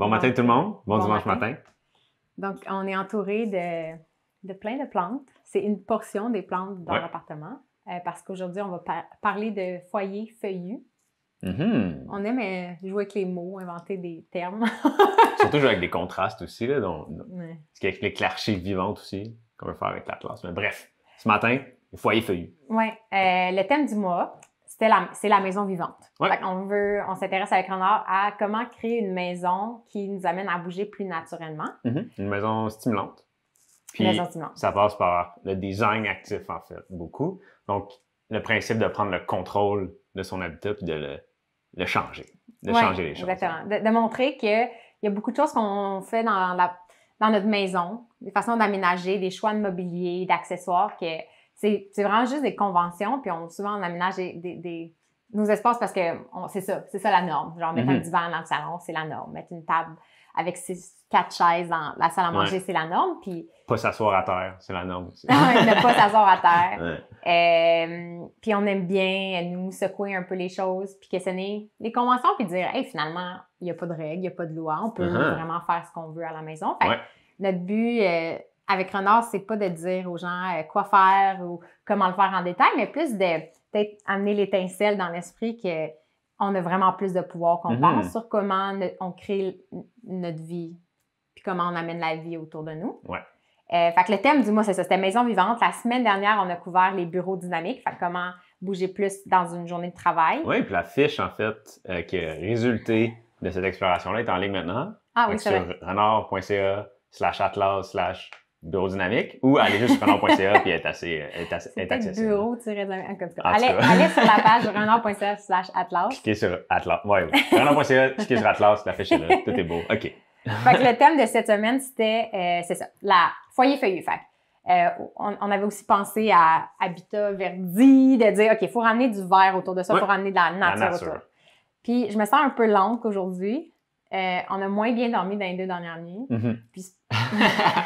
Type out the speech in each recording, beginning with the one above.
Bon matin tout le monde, bon dimanche matin. matin. Donc, on est entouré de plein de plantes. C'est une portion des plantes dans l'appartement parce qu'aujourd'hui, on va parler de foyer feuillu. Mm-hmm. On aime jouer avec les mots, inventer des termes. Surtout jouer avec des contrastes aussi, là, ce qui explique l'archive vivante aussi, qu'on veut faire avec la classe. Mais bref, ce matin, le foyer feuillu. Oui, le thème du mois, c'est la maison vivante. Ouais. On s'intéresse avec Renard à comment créer une maison qui nous amène à bouger plus naturellement. Mm-hmm. Une maison stimulante. Puis, une maison stimulante. Ça passe par le design actif, en fait, beaucoup. Donc, le principe de prendre le contrôle de son habitat puis de le changer. Changer les choses. Exactement. De montrer qu'il y a beaucoup de choses qu'on fait dans notre maison, des façons d'aménager, des choix de mobilier, d'accessoires, que c'est vraiment juste des conventions, puis souvent on aménage nos espaces parce que c'est ça la norme. Genre mettre un divan dans le salon, c'est la norme. Mettre une table avec 4 chaises dans la salle à manger, c'est la norme. Puis pas s'asseoir à terre, c'est la norme aussi. Ne pas s'asseoir à terre. Puis on aime bien nous secouer un peu les choses, puis questionner les conventions, puis dire, hey, finalement, il n'y a pas de règles, il n'y a pas de loi, on peut vraiment faire ce qu'on veut à la maison. Fait notre but avec Renard, c'est pas de dire aux gens quoi faire ou comment le faire en détail, mais plus de peut-être amener l'étincelle dans l'esprit qu'on a vraiment plus de pouvoir qu'on pense sur comment on crée notre vie, puis comment on amène la vie autour de nous. Ouais. Fait que le thème du mois, c'est ça, c'était maison vivante. La semaine dernière, on a couvert les bureaux dynamiques, fait que comment bouger plus dans une journée de travail. Oui, puis la fiche, en fait, qui a résulté de cette exploration-là est en ligne maintenant. Ah oui, c'est vrai. Sur renard.ca/atlas/bureau dynamique ou aller juste sur renard.ca puis être accessible. Bureau-dynamique. Allez sur la page renard.ca/atlas. Cliquez sur Atlas. Oui. Renard.ca, cliquez sur Atlas, la fiche est là. Tout est beau. OK. Fait que le thème de cette semaine, c'était, c'est ça, la foyer feuillu. Fait on avait aussi pensé à habitat verdi, de dire, OK, il faut ramener du vert autour de ça, il faut ramener de la nature autour. Puis je me sens un peu lente aujourd'hui. On a moins bien dormi dans les 2 dernières nuits. Puis...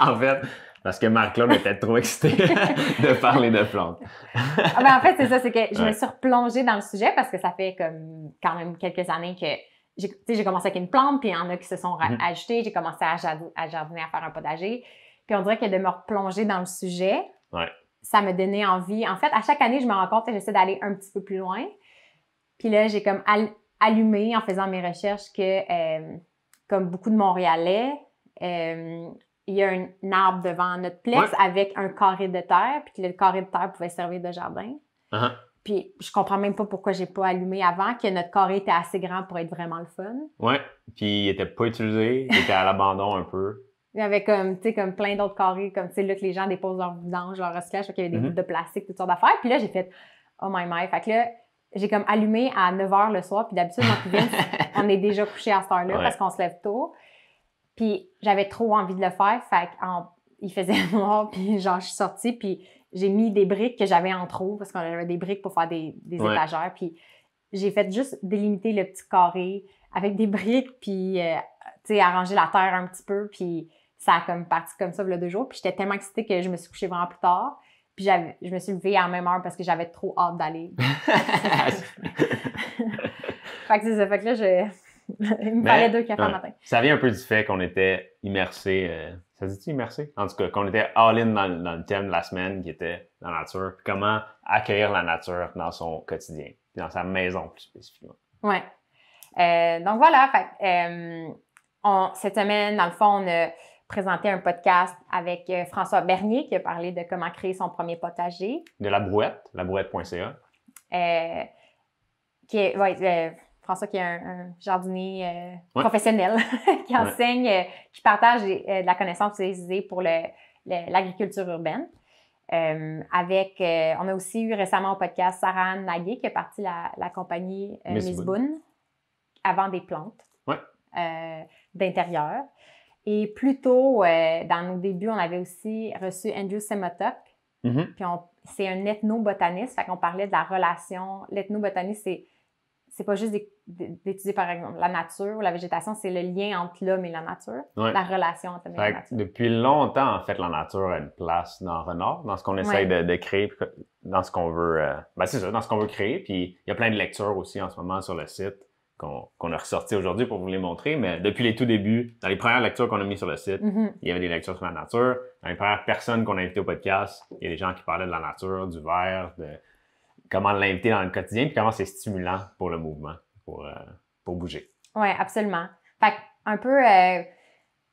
en fait, parce que Marc-Claude était trop excité de parler de plantes. En fait, c'est ça, c'est que je me suis replongée dans le sujet parce que ça fait comme quand même quelques années que j'ai commencé avec une plante, puis il y en a qui se sont ajoutés. J'ai commencé à jardiner, à faire un potager. Puis on dirait que de me replonger dans le sujet, ça me donnait envie. En fait, à chaque année, je me rends compte que j'essaie d'aller un petit peu plus loin. Puis là, j'ai comme allumé en faisant mes recherches que, comme beaucoup de Montréalais, il y a un arbre devant notre plex avec un carré de terre, puis que le carré de terre pouvait servir de jardin. Puis je comprends même pas pourquoi j'ai pas allumé avant, que notre carré était assez grand pour être vraiment le fun. Ouais, puis il était pas utilisé, il était à l'abandon un peu. Il y avait comme plein d'autres carrés, comme tu sais là que les gens déposent leur vidange, leur recyclage, qu'il y avait des bouts de plastique, toutes sortes d'affaires. Puis là, j'ai fait « Oh my my ». Fait que là, j'ai comme allumé à 9h le soir, puis d'habitude, moi et Vince, on est déjà couché à cette heure-là parce qu'on se lève tôt. Puis j'avais trop envie de le faire, fait qu'il faisait noir, puis genre je suis sortie, puis j'ai mis des briques que j'avais en trop, parce qu'on avait des briques pour faire des étagères, puis j'ai fait juste délimiter le petit carré avec des briques, puis tu sais, arranger la terre un petit peu, puis ça a comme parti comme ça il y a 2 jours, puis j'étais tellement excitée que je me suis couchée vraiment plus tard, puis je me suis levée à la même heure parce que j'avais trop hâte d'aller. Fait que c'est ça, fait que là, il me fallait 2 cafés le matin. Ça vient un peu du fait qu'on était immersés, ça se dit immersés? En tout cas, qu'on était all-in dans le thème de la semaine qui était la nature, puis comment accueillir la nature dans son quotidien, puis dans sa maison plus spécifiquement. Ouais. Donc voilà, fait cette semaine, dans le fond, on a présenté un podcast avec François Bernier qui a parlé de comment créer son premier potager. De la brouette, labrouette.ca. François qui est un jardinier professionnel qui enseigne, qui partage de la connaissance utilisée pour l'agriculture urbaine. On a aussi eu récemment au podcast Sarah Nagué qui a parti la compagnie Miss Boone avant des plantes d'intérieur. Et plus tôt, dans nos débuts, on avait aussi reçu Andrew Semotok. Puis c'est un ethnobotaniste, fait qu'on parlait de la relation. L'ethnobotaniste, c'est pas juste d'étudier, par exemple, la nature ou la végétation, c'est le lien entre l'homme et la nature, la relation entre l'homme et la nature. Depuis longtemps, en fait, la nature a une place dans Renard, dans ce qu'on essaye de créer, dans ce qu'on veut... c'est ça, dans ce qu'on veut créer. Puis il y a plein de lectures aussi en ce moment sur le site qu'on a ressortis aujourd'hui pour vous les montrer. Mais depuis les tout débuts, dans les premières lectures qu'on a mises sur le site, il y avait des lectures sur la nature. Dans les premières personnes qu'on a invitées au podcast, il y a des gens qui parlaient de la nature, du verre, de comment l'inviter dans le quotidien, puis comment c'est stimulant pour le mouvement, pour bouger. Oui, absolument. Fait que, un peu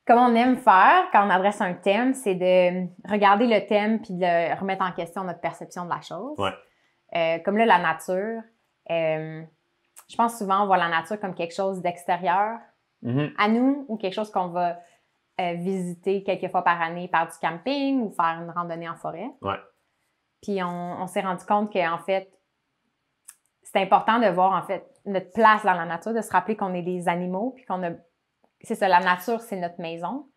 comme on aime faire quand on adresse un thème, c'est de regarder le thème puis de remettre en question notre perception de la chose. Ouais. Comme là, la nature. Je pense souvent on voit la nature comme quelque chose d'extérieur à nous ou quelque chose qu'on va visiter quelques fois par année par du camping ou faire une randonnée en forêt. Ouais. Puis on s'est rendu compte qu'en fait, c'est important de voir en fait notre place dans la nature, de se rappeler qu'on est des animaux puis qu'on a... C'est ça, la nature, c'est notre maison.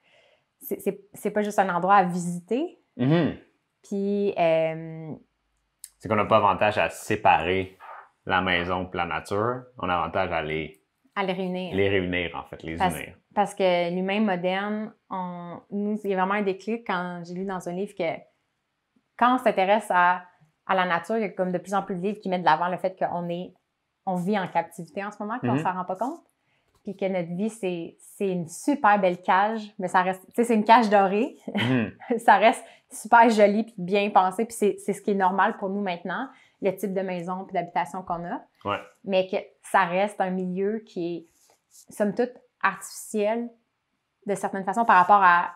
C'est pas juste un endroit à visiter. Puis... c'est qu'on n'a pas avantage à séparer la maison et la nature. On a avantage à les réunir. Les réunir, en fait, les unir. Parce que l'humain moderne, nous, il y a vraiment un déclic quand j'ai lu dans un livre que quand on s'intéresse à la nature, il y a comme de plus en plus de livres qui mettent de l'avant le fait qu'on vit en captivité en ce moment, qu'on s'en rend pas compte. Puis que notre vie, c'est une super belle cage, mais ça reste, tu sais, c'est une cage dorée. Ça reste super joli puis bien pensé, puis c'est ce qui est normal pour nous maintenant, le type de maison puis d'habitation qu'on a. Ouais. Mais que ça reste un milieu qui est, somme toute, artificiel de certaines façons par rapport à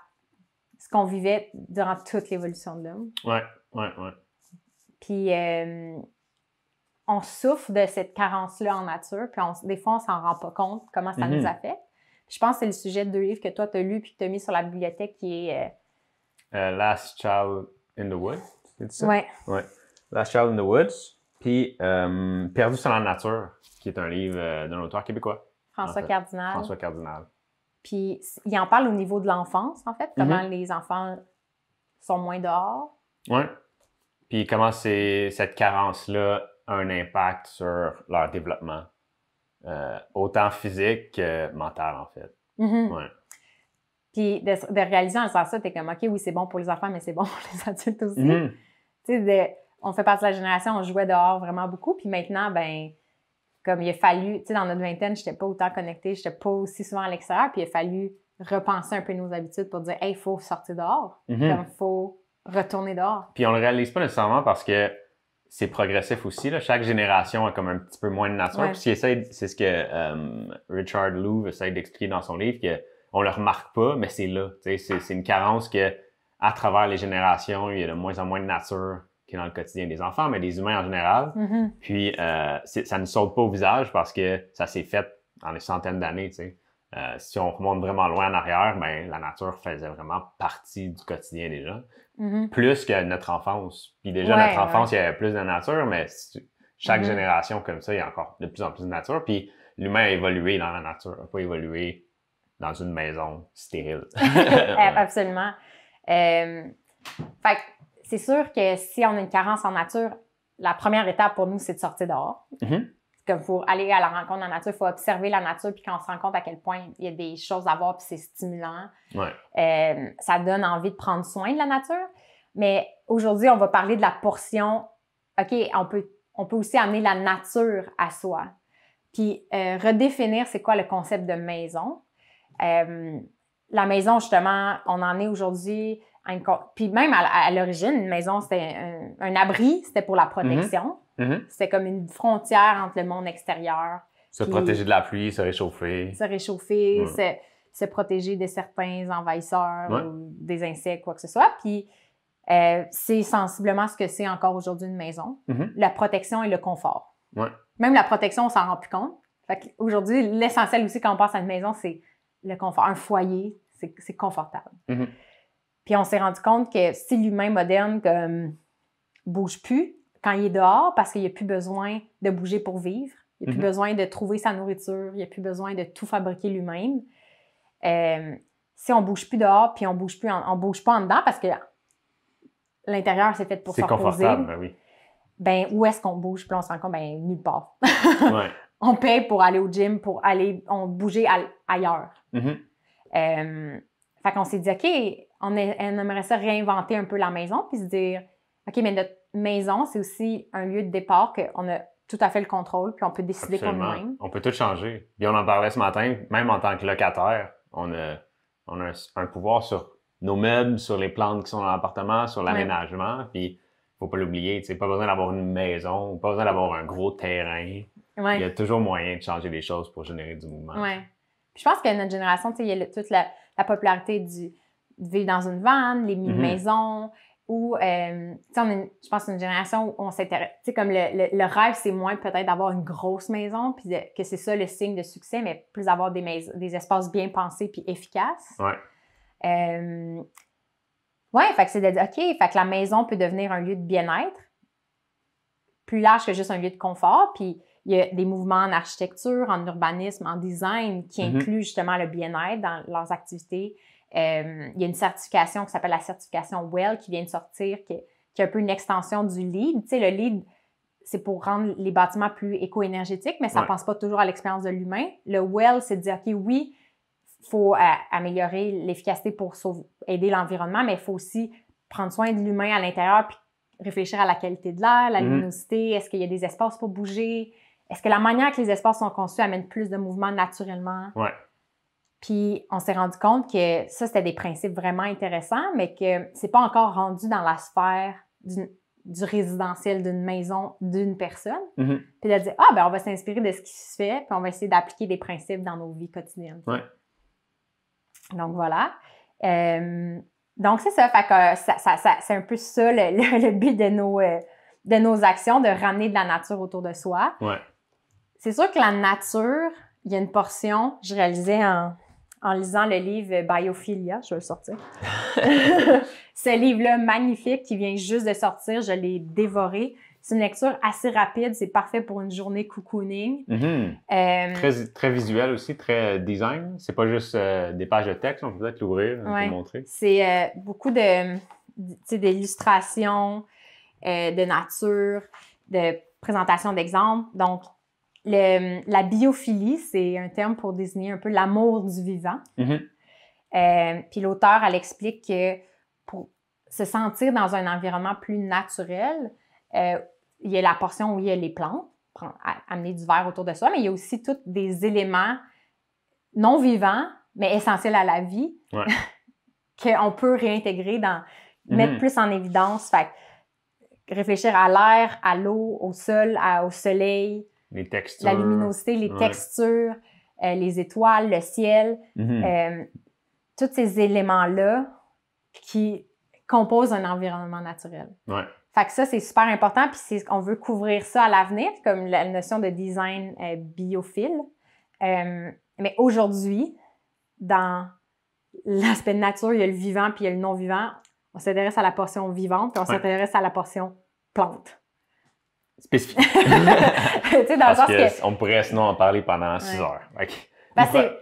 ce qu'on vivait durant toute l'évolution de l'homme. Ouais. Puis on souffre de cette carence-là en nature, puis des fois, on s'en rend pas compte comment ça nous affecte. Puis je pense que c'est le sujet de 2 livres que toi, tu as lu puis que tu as mis sur la bibliothèque qui est... Last Child in the Woods, c'est ça? Ouais. Last Child in the Woods, puis Perdu sur la nature, qui est un livre d'un auteur québécois. François Cardinal. François Cardinal. Puis il en parle au niveau de l'enfance, en fait, comment les enfants sont moins dehors. Oui. Puis comment cette carence-là a un impact sur leur développement, autant physique que mental, en fait. Ouais. Puis de réaliser en faisant ça, t'es comme, OK, oui, c'est bon pour les enfants, mais c'est bon pour les adultes aussi. Tu sais, on fait partie de la génération, on jouait dehors vraiment beaucoup, puis maintenant, ben comme il a fallu, tu sais, dans notre vingtaine, j'étais pas autant connectée, j'étais pas aussi souvent à l'extérieur, puis il a fallu repenser un peu nos habitudes pour dire, hey, il faut sortir dehors, comme faut retourner dehors. Puis on le réalise pas nécessairement parce que c'est progressif aussi, là. Chaque génération a comme un petit peu moins de nature. Ouais. Puis c'est ce que Richard Louv essaie d'expliquer dans son livre, qu'on le remarque pas, mais c'est là. Tu sais, c'est une carence que à travers les générations, il y a de moins en moins de nature qui est dans le quotidien des enfants, mais des humains en général. Puis ça ne saute pas au visage parce que ça s'est fait dans les centaines d'années, tu sais. Si on remonte vraiment loin en arrière, ben la nature faisait vraiment partie du quotidien des gens, plus que notre enfance. Puis déjà, notre enfance, il y avait plus de nature, mais chaque génération comme ça, il y a encore de plus en plus de nature. Puis l'humain a évolué dans la nature, n'a pas évolué dans une maison stérile. Absolument. Fait que c'est sûr que si on a une carence en nature, la première étape pour nous, c'est de sortir dehors. Comme pour aller à la rencontre de la nature, il faut observer la nature, puis quand on se rend compte à quel point il y a des choses à voir, puis c'est stimulant, ça donne envie de prendre soin de la nature. Mais aujourd'hui, on va parler de la portion, OK, on peut aussi amener la nature à soi. Puis redéfinir c'est quoi le concept de maison. La maison, justement, on en est aujourd'hui... Puis même à l'origine, une maison, c'était un abri, c'était pour la protection. C'était comme une frontière entre le monde extérieur. Se protéger de la pluie, se réchauffer. Se réchauffer, se protéger de certains envahisseurs ou des insectes, quoi que ce soit. Puis c'est sensiblement ce que c'est encore aujourd'hui une maison. La protection et le confort. Même la protection, on s'en rend plus compte. Fait qu'aujourd'hui, l'essentiel aussi quand on pense à une maison, c'est le confort. Un foyer, c'est confortable. Puis on s'est rendu compte que si l'humain moderne bouge plus quand il est dehors, parce qu'il n'y a plus besoin de bouger pour vivre, il n'y a plus besoin de trouver sa nourriture, il n'y a plus besoin de tout fabriquer lui-même. Si on bouge plus dehors, puis on bouge pas en dedans, parce que l'intérieur c'est fait pour se reposer. C'est confortable, ben oui. Ben où est-ce qu'on bouge? Puis on se rend compte, ben nulle part. On paye pour aller au gym, on bouger ailleurs. Fait qu'on s'est dit, OK, on aimerait ça réinventer un peu la maison, puis se dire, OK, mais notre maison, c'est aussi un lieu de départ qu'on a tout à fait le contrôle, puis on peut décider Absolument. pour nous-mêmes. On peut tout changer. Puis on en parlait ce matin, même en tant que locataire, on a un pouvoir sur nos meubles, sur les plantes qui sont dans l'appartement, sur l'aménagement. Puis faut pas l'oublier, tu sais, pas besoin d'avoir une maison, pas besoin d'avoir un gros terrain. Ouais. Il y a toujours moyen de changer les choses pour générer du mouvement. Ouais. Puis je pense que notre génération, tu sais, il y a toute la popularité de vivre dans une van, les mini-maisons, ou, tu sais, je pense une génération où on s'intéresse, tu sais, comme le rêve, c'est moins peut-être d'avoir une grosse maison, puis que c'est ça le signe de succès, mais plus d'avoir des espaces bien pensés puis efficaces. Ouais. Ouais, fait que c'est de dire, OK, fait que la maison peut devenir un lieu de bien-être, plus large que juste un lieu de confort, puis il y a des mouvements en architecture, en urbanisme, en design qui incluent justement le bien-être dans leurs activités. Il y a une certification qui s'appelle la certification WELL qui vient de sortir, qui est un peu une extension du LEED. Tu sais, le LEED, c'est pour rendre les bâtiments plus éco-énergétiques, mais ça ne pense pas toujours à l'expérience de l'humain. Le WELL, c'est de dire, OK, oui, il faut améliorer l'efficacité pour aider l'environnement, mais il faut aussi prendre soin de l'humain à l'intérieur puis réfléchir à la qualité de l'air, la luminosité, est-ce qu'il y a des espaces pour bouger, est-ce que la manière que les espaces sont conçus amène plus de mouvement naturellement? Ouais. Puis on s'est rendu compte que ça, c'était des principes vraiment intéressants, mais que c'est pas encore rendu dans la sphère du résidentiel d'une maison, d'une personne. Puis de dire, ben on va s'inspirer de ce qui se fait, puis on va essayer d'appliquer des principes dans nos vies quotidiennes. Ouais. Donc voilà. Donc c'est ça, fait que c'est un peu ça le but de nos actions, de ramener de la nature autour de soi. Ouais. C'est sûr que la nature, il y a une portion, je réalisais en lisant le livre Biophilia, je vais le sortir. Ce livre-là, magnifique, qui vient juste de sortir, je l'ai dévoré. C'est une lecture assez rapide, c'est parfait pour une journée cocooning. Très visuel aussi, très design. C'est pas juste des pages de texte, on peut peut-être l'ouvrir, on peut montrer. C'est beaucoup d'illustrations, de nature, de présentation d'exemples. Donc, la biophilie, c'est un terme pour désigner un peu l'amour du vivant. Puis l'auteur, elle explique que pour se sentir dans un environnement plus naturel, il y a la portion où il y a les plantes, amener du verre autour de soi, mais il y a aussi tous des éléments non vivants, mais essentiels à la vie, qu'on peut réintégrer mettre plus en évidence. Fait réfléchir à l'air, à l'eau, au sol, au soleil, les textures, la luminosité, les textures, les étoiles, le ciel, tous ces éléments-là qui composent un environnement naturel. Fait que ça, c'est super important, puis on veut couvrir ça à l'avenir, comme la notion de design biophile. Mais aujourd'hui, dans l'aspect de nature, il y a le vivant puis il y a le non-vivant. On s'intéresse à la portion vivante, puis on s'intéresse à la portion plante. Spécifique. Tu sais, dans Parce le sens on pourrait sinon en parler pendant 6 heures.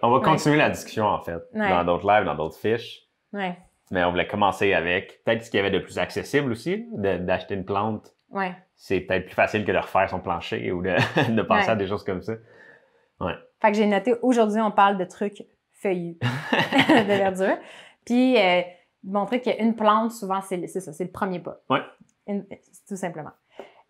On va continuer la discussion, en fait, dans d'autres lives, dans d'autres fiches. Mais on voulait commencer avec peut-être ce qu'il y avait de plus accessible aussi, d'acheter une plante. C'est peut-être plus facile que de refaire son plancher ou de penser à des choses comme ça. Fait que j'ai noté, aujourd'hui, on parle de trucs feuillus, de verdure. Puis, montrer qu'une plante, souvent, c'est ça, c'est le premier pas. Tout simplement.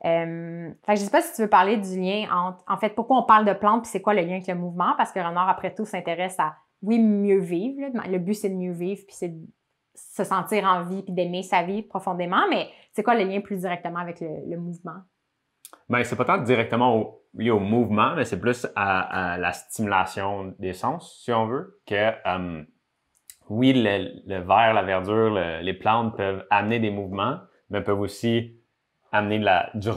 Fait que je sais pas si tu veux parler du lien entre, en fait, pourquoi on parle de plantes puis c'est quoi le lien avec le mouvement, parce que Renard, après tout, s'intéresse à, oui, mieux vivre. Là. Le but, c'est de mieux vivre puis c'est de se sentir en vie puis d'aimer sa vie profondément, mais c'est quoi le lien plus directement avec le mouvement? Ben, c'est pas tant directement lié au mouvement, mais c'est plus à la stimulation des sens, si on veut, que oui, le vert, la verdure, les plantes peuvent amener des mouvements, mais peuvent aussi amener du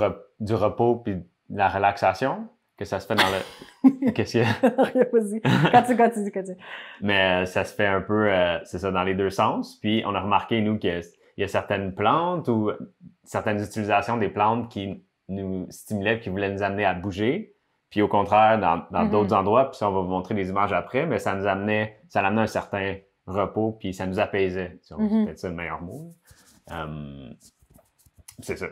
repos puis de la relaxation, que ça se fait dans le... Qu'est-ce qu'il y a? Vas-y, continue. Mais ça se fait un peu, c'est ça, dans les deux sens. Puis on a remarqué, nous, qu'il y a certaines plantes ou certaines utilisations des plantes qui nous stimulaient, qui voulaient nous amener à bouger. Puis au contraire, dans d'autres endroits, puis ça, on va vous montrer des images après, mais ça amenait un certain repos, puis ça nous apaisait. Si on c'est peut-être ça le meilleur mot. C'est ça.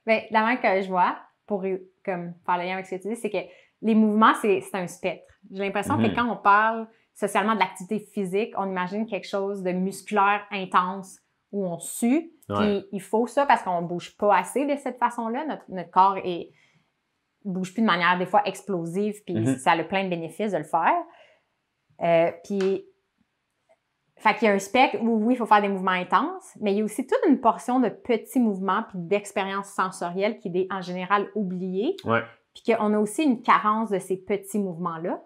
Bien, la manière que je vois, pour comme, faire le lien avec ce que tu dis, c'est que les mouvements, c'est un spectre. J'ai l'impression que quand on parle socialement de l'activité physique, on imagine quelque chose de musculaire intense où on sue. Puis il faut ça parce qu'on ne bouge pas assez de cette façon-là. Notre corps est bouge plus de manière des fois explosive, puis ça a plein de bénéfices de le faire. Puis, fait qu'il y a un spectre où, oui, il faut faire des mouvements intenses, mais il y a aussi toute une portion de petits mouvements puis d'expériences sensorielles qui est en général oubliée. Ouais. Puis qu'on a aussi une carence de ces petits mouvements-là.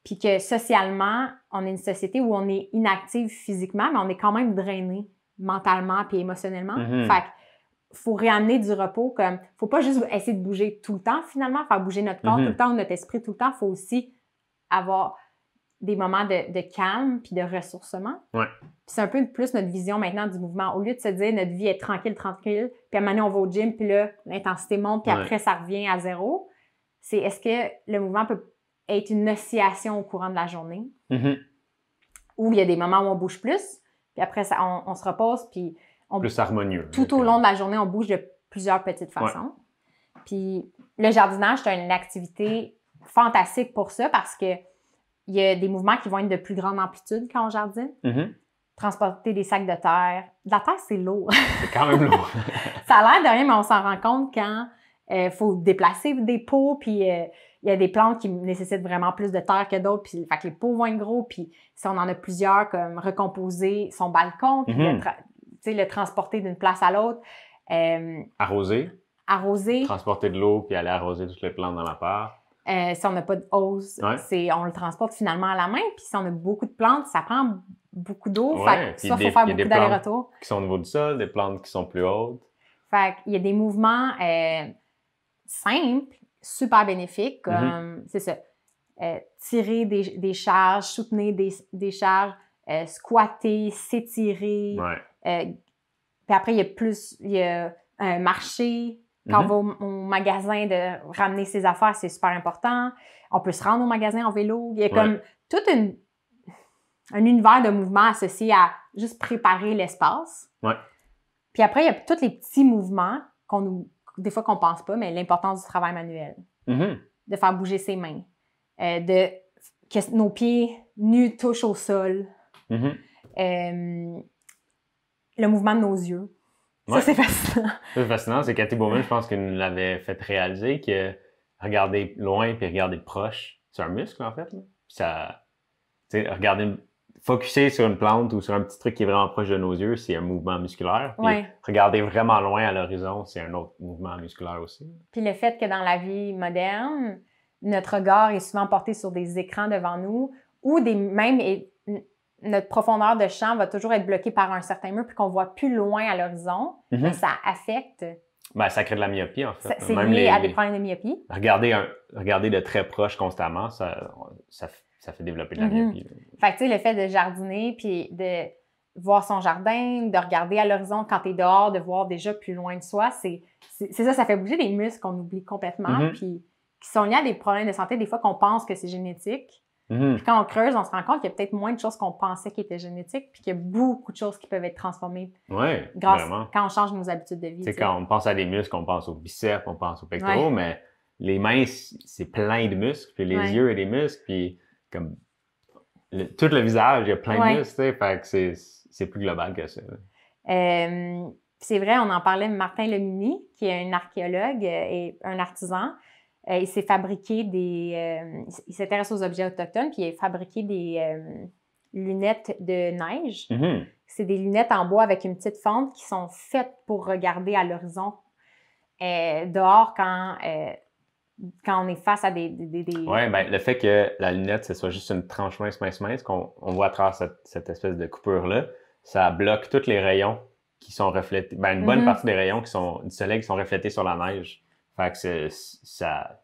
Puis que socialement, on est une société où on est inactif physiquement, mais on est quand même drainé mentalement puis émotionnellement. Fait qu'il faut réamener du repos. Comme, faut pas juste essayer de bouger tout le temps, finalement, faire bouger notre corps tout le temps ou notre esprit tout le temps. Il faut aussi avoir des moments de calme puis de ressourcement. Ouais. Puis c'est un peu plus notre vision maintenant du mouvement. Au lieu de se dire notre vie est tranquille, puis à un moment donné, on va au gym, puis là, l'intensité monte, puis après, ça revient à zéro. C'est est-ce que le mouvement peut être une oscillation au courant de la journée? Où il y a des moments où on bouge plus, puis après, ça, on se repose, puis on plus harmonieux. Tout au long de la journée, on bouge de plusieurs petites façons. Puis le jardinage, c'est une activité fantastique pour ça parce que il y a des mouvements qui vont être de plus grande amplitude quand on jardine. Transporter des sacs de terre. De la terre, c'est lourd. C'est quand même lourd. Ça a l'air de rien, mais on s'en rend compte quand il faut déplacer des pots, puis il y a des plantes qui nécessitent vraiment plus de terre que d'autres, puis fait que les pots vont être gros, puis si on en a plusieurs, comme recomposer son balcon, puis le transporter d'une place à l'autre. Arroser. Arroser. Transporter de l'eau, puis aller arroser toutes les plantes dans la part. Si on n'a pas de hose, on le transporte finalement à la main. Puis si on a beaucoup de plantes, ça prend beaucoup d'eau. Fait que soit il faut faire beaucoup d'allers-retours. Qui sont au niveau du sol, des plantes qui sont plus hautes. Fait qu'il y a des mouvements simples, super bénéfiques, comme, c'est ça, tirer des charges, soutenir des charges, squatter, s'étirer. Puis après, il y a marcher. Quand on va au magasin, de ramener ses affaires, c'est super important. On peut se rendre au magasin en vélo. Il y a comme tout un univers de mouvements associé à juste préparer l'espace. Puis après, il y a tous les petits mouvements des fois qu'on pense pas, mais l'importance du travail manuel. De faire bouger ses mains. Que nos pieds nus touchent au sol. Le mouvement de nos yeux. Ça, c'est fascinant. C'est fascinant. C'est Cathy Bowman, je pense, qui nous l'avait fait réaliser que regarder loin puis regarder proche, c'est un muscle, en fait. Là. Puis ça, focusser sur une plante ou sur un petit truc qui est vraiment proche de nos yeux, c'est un mouvement musculaire. Puis regarder vraiment loin à l'horizon, c'est un autre mouvement musculaire aussi. Puis le fait que dans la vie moderne, notre regard est souvent porté sur des écrans devant nous ou notre profondeur de champ va toujours être bloquée par un certain mur puis qu'on voit plus loin à l'horizon, mais ça affecte. Ça crée de la myopie, en fait. C'est lié à des problèmes de myopie. Regarder de très proche constamment, ça fait développer de la myopie. Fait que, tu sais, le fait de jardiner puis de voir son jardin, de regarder à l'horizon quand tu es dehors, de voir déjà plus loin de soi, c'est ça fait bouger des muscles qu'on oublie complètement puis qui sont liés à des problèmes de santé, des fois qu'on pense que c'est génétique. Puis quand on creuse, on se rend compte qu'il y a peut-être moins de choses qu'on pensait qui étaient génétiques, puis qu'il y a beaucoup de choses qui peuvent être transformées quand on change nos habitudes de vie. C'est quand on pense à des muscles, on pense aux biceps, on pense aux pectoraux, mais les mains, c'est plein de muscles, puis les yeux et des muscles, puis comme tout le visage, il y a plein de muscles, tu sais, fait que c'est plus global que ça. C'est vrai, on en parlait, Martin Lemini, qui est un archéologue et un artisan. Il s'est fabriqué il s'intéresse aux objets autochtones, puis il a fabriqué des lunettes de neige. C'est des lunettes en bois avec une petite fente qui sont faites pour regarder à l'horizon dehors quand on est face à des... Oui, le fait que la lunette, ce soit juste une tranche mince, qu'on voit à travers cette espèce de coupure-là, ça bloque tous les rayons qui sont reflétés, une bonne partie des rayons du soleil qui sont reflétés sur la neige. Fait que ça...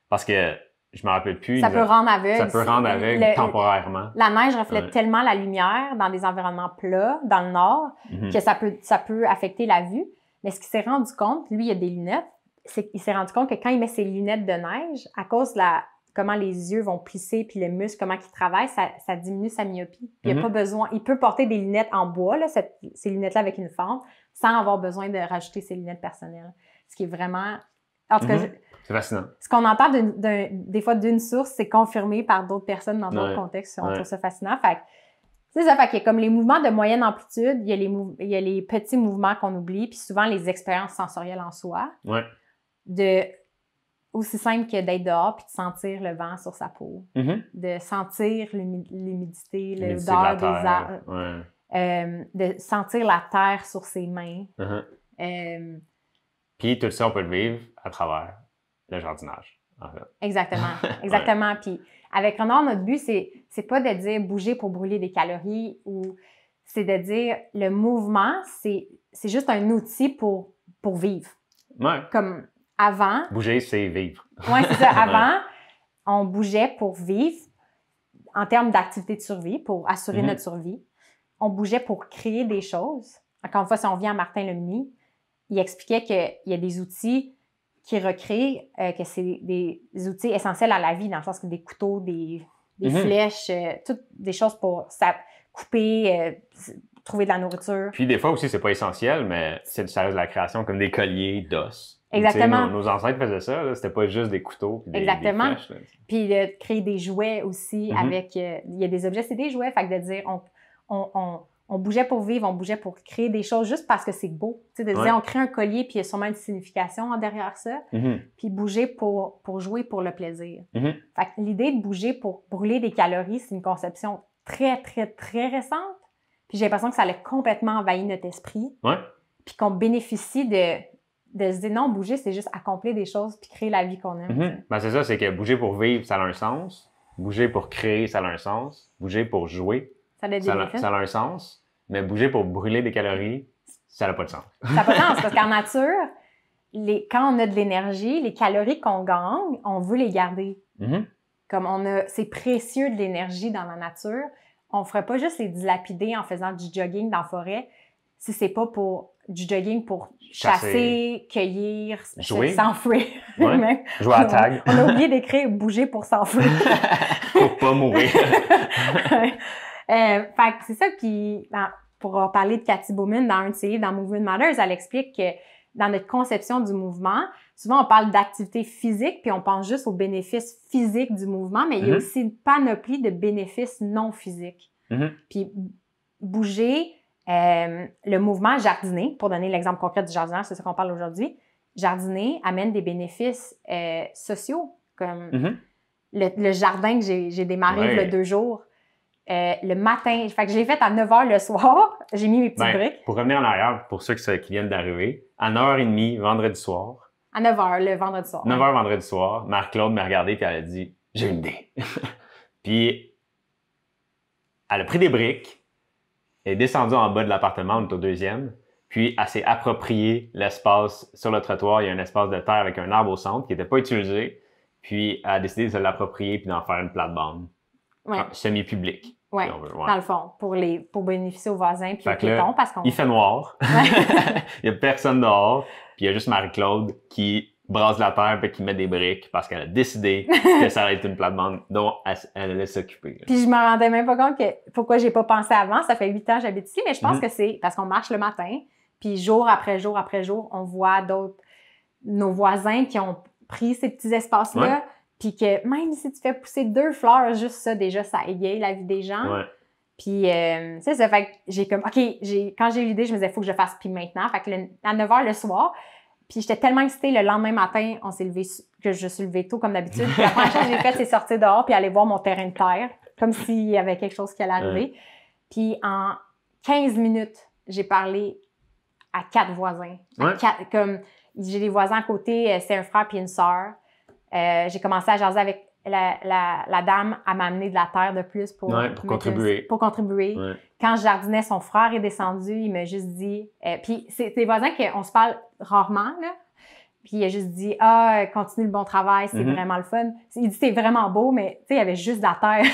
Parce que je me rappelle plus... Ça peut rendre aveugle. Ça peut rendre aveugle temporairement. La neige reflète tellement la lumière dans des environnements plats, dans le nord, que ça peut affecter la vue. Mais ce qu'il s'est rendu compte, lui, il a des lunettes, c'est qu'il s'est rendu compte que quand il met ses lunettes de neige, à cause de comment les yeux vont plisser puis le muscle, comment il travaille, ça diminue sa myopie. Il a pas besoin... Il peut porter des lunettes en bois, là, ces lunettes-là avec une fente, sans avoir besoin de rajouter ses lunettes personnelles. Ce qui est vraiment... En tout cas, c'est fascinant. Ce qu'on entend des fois d'une source, c'est confirmé par d'autres personnes dans d'autres contextes. On trouve ça fascinant. Fait que, c'est ça, fait qu'il y a comme les mouvements de moyenne amplitude, il y a les petits mouvements qu'on oublie, puis souvent les expériences sensorielles en soi. De aussi simple que d'être dehors puis de sentir le vent sur sa peau, de sentir l'humidité, l'odeur des arbres, de sentir la terre sur ses mains. Puis tout ça, on peut le vivre à travers le jardinage, en fait. Exactement. Puis avec Renard, notre but, c'est pas de dire bouger pour brûler des calories ou c'est de dire le mouvement, c'est juste un outil pour vivre. Ouais. Comme avant. Bouger, c'est vivre. Oui, c'est ça. Avant, on bougeait pour vivre en termes d'activité de survie, pour assurer notre survie. On bougeait pour créer des choses. Encore une fois, si on vient à Martin Lemie, il expliquait qu'il y a des outils qui recréent, que c'est des outils essentiels à la vie, dans le sens que des couteaux, des flèches, toutes des choses pour couper, trouver de la nourriture. Puis des fois aussi, c'est pas essentiel, mais ça reste de la création, comme des colliers d'os. Exactement. Nos ancêtres faisaient ça, là. C'était pas juste des couteaux puis des flèches. Là. Puis de créer des jouets aussi avec... il y a des objets, c'est des jouets. Fait que de dire, on bougeait pour vivre, on bougeait pour créer des choses juste parce que c'est beau. Tu sais, de dire, on crée un collier puis il y a sûrement une signification derrière ça. Puis bouger pour jouer pour le plaisir. Fait que l'idée de bouger pour brûler des calories, c'est une conception très, très, très récente. Puis j'ai l'impression que ça a complètement envahi notre esprit. Puis qu'on bénéficie de se dire non, bouger, c'est juste accomplir des choses puis créer la vie qu'on aime. Ben c'est ça, c'est que bouger pour vivre, ça a un sens. Bouger pour créer, ça a un sens. Bouger pour jouer, ça a un sens. Mais bouger pour brûler des calories, ça n'a pas de sens. Ça n'a pas de sens parce qu'en nature, quand on a de l'énergie, les calories qu'on gagne, on veut les garder. Comme c'est précieux de l'énergie dans la nature. On ne ferait pas juste les dilapider en faisant du jogging dans la forêt si c'est pas pour du jogging pour chasser, cueillir, s'enfuir. Jouer à tag. On a oublié d'écrire « bouger pour s'enfuir ». Pour pas mourir. Fait que c'est ça. Puis pour parler de Cathy Bowman dans un de ses livres, dans Movement Matters, elle explique que dans notre conception du mouvement, souvent on parle d'activité physique puis on pense juste aux bénéfices physiques du mouvement, mais il y a aussi une panoplie de bénéfices non physiques. Puis bouger, le mouvement jardiner, pour donner l'exemple concret du jardinage, c'est ça qu'on parle aujourd'hui, jardiner amène des bénéfices sociaux, comme le jardin que j'ai démarré il y a 2 jours. Le matin, fait que je l'ai fait à 9h le soir, j'ai mis mes petites briques. Pour revenir en arrière, pour ceux qui viennent d'arriver, à 9h30, vendredi soir. À 9h, le vendredi soir. 9h vendredi soir, Marc-Claude m'a regardé et elle a dit « J'ai une idée. » Puis, elle a pris des briques, elle est descendue en bas de l'appartement, on est au 2e, puis elle s'est approprié l'espace sur le trottoir. Il y a un espace de terre avec un arbre au centre qui n'était pas utilisé, puis elle a décidé de se l'approprier puis d'en faire une plate-bande semi-publique. Oui, si on veut. Dans le fond, pour bénéficier aux voisins puis aux piétons. Parce qu'on... Il fait noir, il n'y a personne dehors, puis il y a juste Marie-Claude qui brasse la terre et qui met des briques parce qu'elle a décidé que ça allait être une plate-bande dont elle allait s'occuper. Puis je me rendais même pas compte pourquoi j'ai pas pensé avant. Ça fait 8 ans que j'habite ici, mais je pense que c'est parce qu'on marche le matin, puis jour après jour après jour, on voit nos voisins qui ont pris ces petits espaces-là. Puis que même si tu fais pousser 2 fleurs, juste ça, déjà, ça égaye la vie des gens. Puis, c'est ça. Fait que j'ai comme, OK, quand j'ai eu l'idée, je me disais, il faut que je fasse puis maintenant. Fait que à 9h le soir, puis j'étais tellement excitée, le lendemain matin, que je suis levée tôt comme d'habitude. Puis la première chose que j'ai faite, c'est sortir dehors puis aller voir mon terrain de terre, comme s'il y avait quelque chose qui allait arriver. Puis en 15 minutes, j'ai parlé à 4 voisins. Comme, j'ai des voisins à côté, c'est un frère puis une sœur. J'ai commencé à jaser avec la dame à m'amener de la terre de plus pour contribuer. Quand je jardinais, son frère est descendu, il m'a juste dit... puis c'est des voisins qu'on se parle rarement, là. Puis il a juste dit « Ah, continue le bon travail, c'est vraiment le fun. » Il dit « C'est vraiment beau, mais tu sais, il y avait juste de la terre. »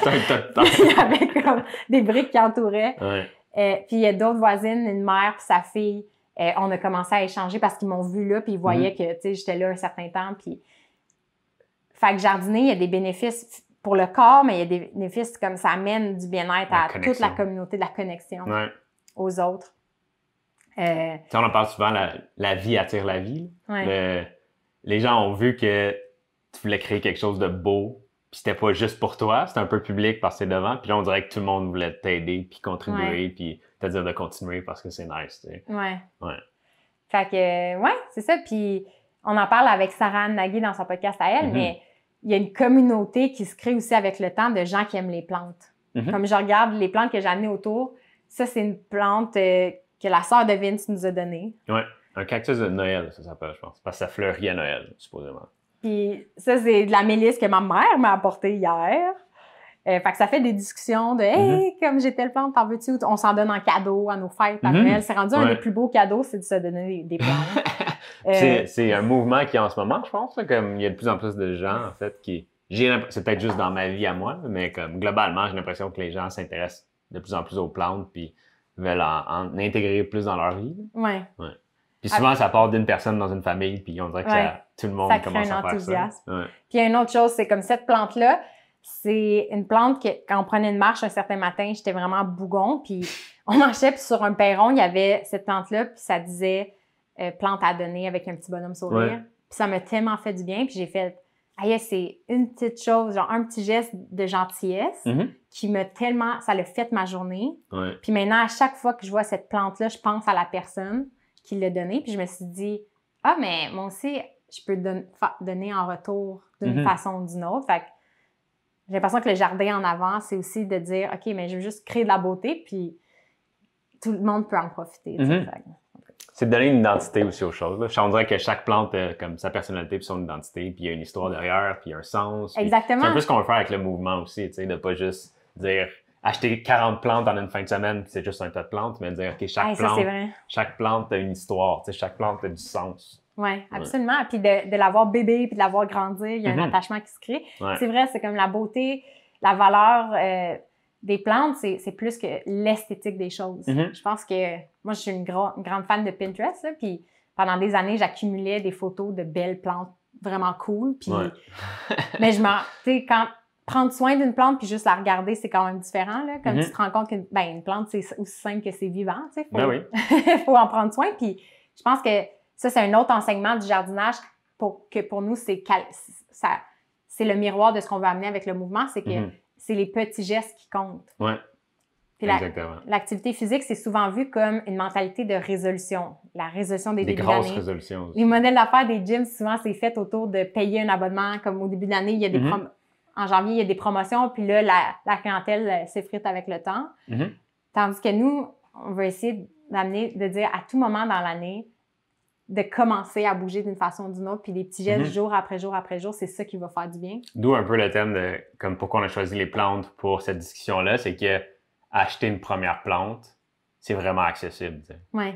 C'est un tas de terre. Il y avait comme des briques qui entouraient. Puis il y a d'autres voisines, une mère puis sa fille. On a commencé à échanger parce qu'ils m'ont vu là, puis ils voyaient que tu sais, j'étais là un certain temps, puis... Fait que jardiner, il y a des bénéfices pour le corps, mais il y a des bénéfices comme ça amène du bien-être à toute la communauté, de la connexion aux autres. On en parle souvent, la vie attire la vie. Les gens ont vu que tu voulais créer quelque chose de beau, puis c'était pas juste pour toi, c'était un peu public parce que c'est devant, puis là on dirait que tout le monde voulait t'aider, puis contribuer, puis te dire de continuer parce que c'est nice, tu sais. Fait que, c'est ça, puis... on en parle avec Sarah Anne Nagui dans son podcast à elle, mais il y a une communauté qui se crée aussi avec le temps de gens qui aiment les plantes. Comme je regarde les plantes que j'ai amenées autour, ça, c'est une plante que la sœur de Vince nous a donnée. Ouais, un cactus de Noël, ça s'appelle, je pense. Parce que ça fleurit à Noël, supposément. Puis ça, c'est de la mélisse que ma mère m'a apportée hier. Fait que ça fait des discussions de « Hey, comme j'ai telle plante, t'en veux-tu? » On s'en donne en cadeau à nos fêtes, à Noël. C'est rendu un des plus beaux cadeaux, c'est de se donner des plantes. C'est un mouvement qui est en ce moment, je pense. Là, comme il y a de plus en plus de gens, en fait, qui... C'est peut-être juste dans ma vie à moi, mais comme globalement, j'ai l'impression que les gens s'intéressent de plus en plus aux plantes puis veulent en intégrer plus dans leur vie. Ouais. Puis souvent, ça part d'une personne dans une famille, puis on dirait que tout le monde commence à faire ça. Puis il y a une autre chose, c'est comme cette plante-là, c'est une plante que, quand on prenait une marche un certain matin, j'étais vraiment bougon, puis on marchait, puis sur un perron, il y avait cette plante-là, puis ça disait plante à donner avec un petit bonhomme sourire. Puis ça m'a tellement fait du bien, puis j'ai fait c'est une petite chose, genre un petit geste de gentillesse qui m'a tellement... Ça l'a fait ma journée. Puis maintenant, à chaque fois que je vois cette plante-là, je pense à la personne qui l'a donnée. Puis je me suis dit, mais moi aussi, je peux donner en retour d'une façon ou d'une autre. Fait que j'ai l'impression que le jardin en avant, c'est aussi de dire, OK, mais je veux juste créer de la beauté, puis tout le monde peut en profiter. C'est de donner une identité aussi aux choses. Là. On dirait que chaque plante a comme sa personnalité puis son identité, puis il y a une histoire derrière, puis il y a un sens. Exactement. C'est un peu ce qu'on veut faire avec le mouvement aussi, tu sais, de pas juste dire acheter 40 plantes en une fin de semaine, puis c'est juste un tas de plantes, mais de dire OK, chaque plante a une histoire, tu sais, chaque plante a du sens. Oui, absolument. Puis de l'avoir bébé, puis de l'avoir grandi, il y a un attachement qui se crée. C'est vrai, c'est comme la beauté, la valeur des plantes, c'est plus que l'esthétique des choses. Je pense que moi, je suis une grande fan de Pinterest, là, puis pendant des années, j'accumulais des photos de belles plantes vraiment cool. Puis, mais tu sais, prendre soin d'une plante puis juste la regarder, c'est quand même différent, là. Comme tu te rends compte qu'une plante, c'est aussi simple que c'est vivant, tu sais. Faut en prendre soin. Puis je pense que ça, c'est un autre enseignement du jardinage pour nous, c'est le miroir de ce qu'on veut amener avec le mouvement, c'est que c'est les petits gestes qui comptent. Puis l'activité physique, c'est souvent vu comme une mentalité de résolution. La résolution des débuts d'année. Des grosses résolutions aussi. Les modèles d'affaires des gyms, souvent, c'est fait autour de payer un abonnement. Comme au début de l'année, il y a des en janvier, il y a des promotions, puis là, la clientèle s'effrite avec le temps. Tandis que nous, on veut essayer de dire à tout moment dans l'année, de commencer à bouger d'une façon ou d'une autre, puis des petits gestes jour après jour après jour, c'est ça qui va faire du bien. D'où un peu le thème de comme pourquoi on a choisi les plantes pour cette discussion-là, c'est que acheter une première plante, c'est vraiment accessible.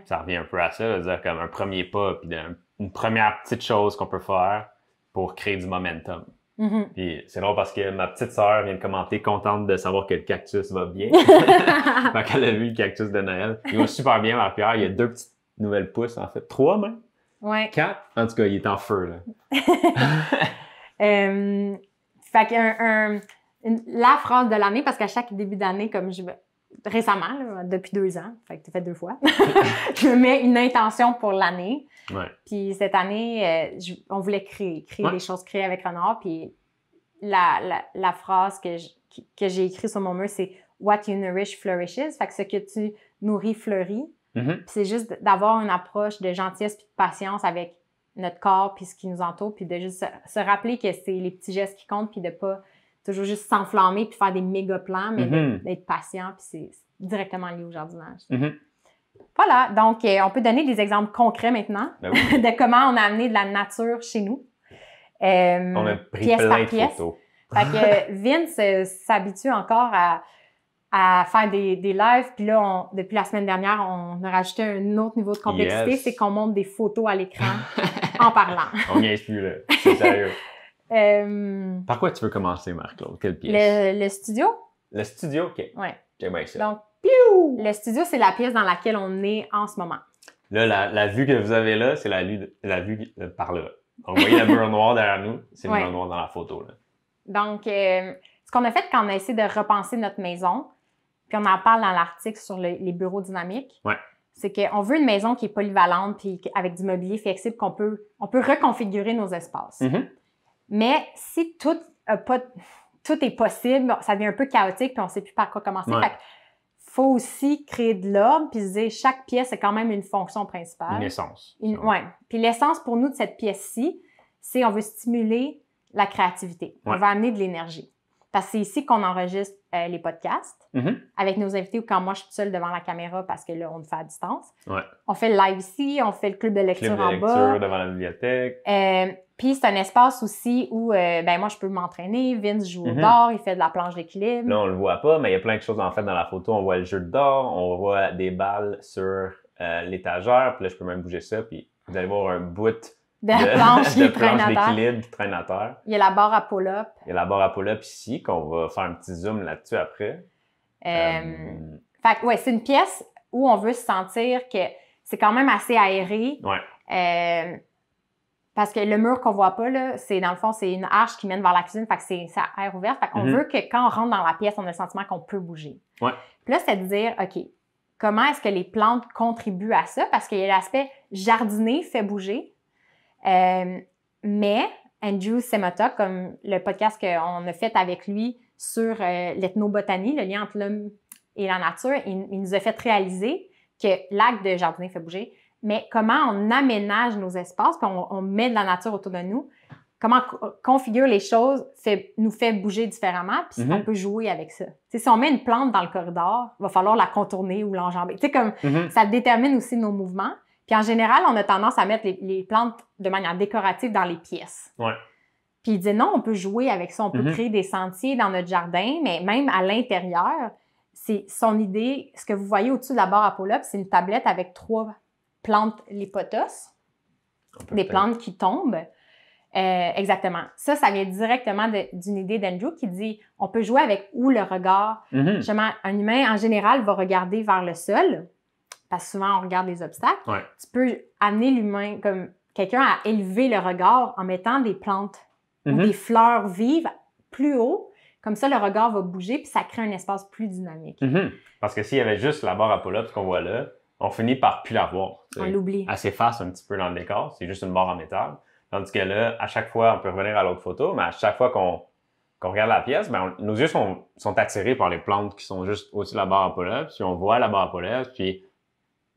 Ça revient un peu à ça, de dire comme un premier pas, puis une première petite chose qu'on peut faire pour créer du momentum. Puis c'est drôle parce que ma petite sœur vient de commenter, contente de savoir que le cactus va bien. Fait qu'elle a vu le cactus de Noël. Il va super bien, Marie-Pierre. Il y a 2 petites nouvelles pousses, en fait. 3 même. 4. En tout cas, il est en feu, là. Fait que la phrase de l'année, parce qu'à chaque début d'année, récemment, là, depuis 2 ans, fait que tu fait 2 fois, je me mets une intention pour l'année. Puis cette année, on voulait créer des choses, créer avec Renard. Puis la phrase que j'ai écrite sur mon mur, c'est « What you nourish flourishes ». Fait que ce que tu nourris fleurit. Puis c'est juste d'avoir une approche de gentillesse puis de patience avec notre corps puis ce qui nous entoure, puis de juste se rappeler que c'est les petits gestes qui comptent, puis de pas toujours juste s'enflammer puis faire des méga plans, mais d'être patient, puis c'est directement lié au jardinage. Voilà, donc on peut donner des exemples concrets maintenant de comment on a amené de la nature chez nous. On a pris pièce plein par de pièce. photos. Fait que Vince s'habitue encore à faire des lives, puis là, depuis la semaine dernière, on a rajouté un autre niveau de complexité, c'est qu'on montre des photos à l'écran en parlant. On n'y est plus, là. C'est sérieux. Par quoi tu veux commencer, Marc-Claude? Quelle pièce? Le studio. Le studio, OK. Ouais. J'aime bien ça. Donc, le studio, c'est la pièce dans laquelle on est en ce moment. Là, la vue que vous avez là, c'est la vue par là. Donc, vous voyez le mur noir derrière nous, c'est le mur noir dans la photo, là. Donc, ce qu'on a fait quand on a essayé de repenser notre maison, puis on en parle dans l'article sur les bureaux dynamiques, c'est qu'on veut une maison qui est polyvalente puis avec du mobilier flexible on peut reconfigurer nos espaces. Mais si tout est possible, ça devient un peu chaotique puis on ne sait plus par quoi commencer. Fait faut aussi créer de l'ordre, puis se dire chaque pièce a quand même une fonction principale. Une essence. Ouais. Puis l'essence pour nous de cette pièce-ci, c'est on veut stimuler la créativité. Ouais. On veut amener de l'énergie. Parce que c'est ici qu'on enregistre les podcasts avec nos invités ou quand moi je suis seule devant la caméra parce que là, on le fait à distance. Ouais. On fait le live ici, on fait le club de lecture Club de lecture en bas. devant la bibliothèque. Puis c'est un espace aussi où moi je peux m'entraîner. Vince joue au dard, il fait de la planche d'équilibre. Là, on le voit pas, mais il y a plein de choses en fait dans la photo. On voit le jeu de dard, on voit des balles sur l'étagère. Puis là, je peux même bouger ça. Puis vous allez voir un bout de planche d'équilibre qui traîne à terre. Il y a la barre à pull-up. Il y a la barre à pull-up ici, qu'on va faire un petit zoom là-dessus après. Fait que, ouais, c'est une pièce où on veut se sentir que c'est quand même assez aéré. Ouais. Parce que le mur qu'on voit pas, là, c'est dans le fond, c'est une arche qui mène vers la cuisine. Fait que c'est air ouvert. Fait qu'on veut que quand on rentre dans la pièce, on a le sentiment qu'on peut bouger. Ouais. Puis là, c'est de dire, OK, comment est-ce que les plantes contribuent à ça? Parce qu'il y a l'aspect jardiner fait bouger. Mais Andrew Semota, comme le podcast qu'on a fait avec lui sur l'ethnobotanie, le lien entre l'homme et la nature, il nous a fait réaliser que l'acte de jardiner fait bouger, mais comment on aménage nos espaces, puis on met de la nature autour de nous, comment on configure les choses nous fait bouger différemment, puis on peut jouer avec ça. T'sais, si on met une plante dans le corridor, il va falloir la contourner ou l'enjamber. Tu sais, comme ça détermine aussi nos mouvements. Puis en général, on a tendance à mettre les plantes de manière décorative dans les pièces. Ouais. Puis il dit non, on peut jouer avec ça, on peut créer des sentiers dans notre jardin, mais même à l'intérieur, c'est son idée. Ce que vous voyez au-dessus de la barre à pull-up, c'est une tablette avec 3 plantes lépotos, des plantes qui tombent. Exactement. Ça vient directement d'une idée d'Andrew qui dit on peut jouer avec où le regard. Justement, un humain, en général, va regarder vers le sol. Parce que souvent, on regarde les obstacles. Ouais. Tu peux amener l'humain comme quelqu'un à élever le regard en mettant des plantes ou des fleurs vives plus haut. Comme ça, le regard va bouger puis ça crée un espace plus dynamique. Parce que s'il y avait juste la barre à pull-up, ce qu'on voit là, on finit par plus la voir. On l'oublie. Elle s'efface un petit peu dans le décor. C'est juste une barre en métal. Tandis que là, à chaque fois, on peut revenir à l'autre photo, mais à chaque fois qu'on regarde la pièce, ben nos yeux sont attirés par les plantes qui sont juste au-dessus de la barre à pull-up. Puis on voit la barre à pull-up, puis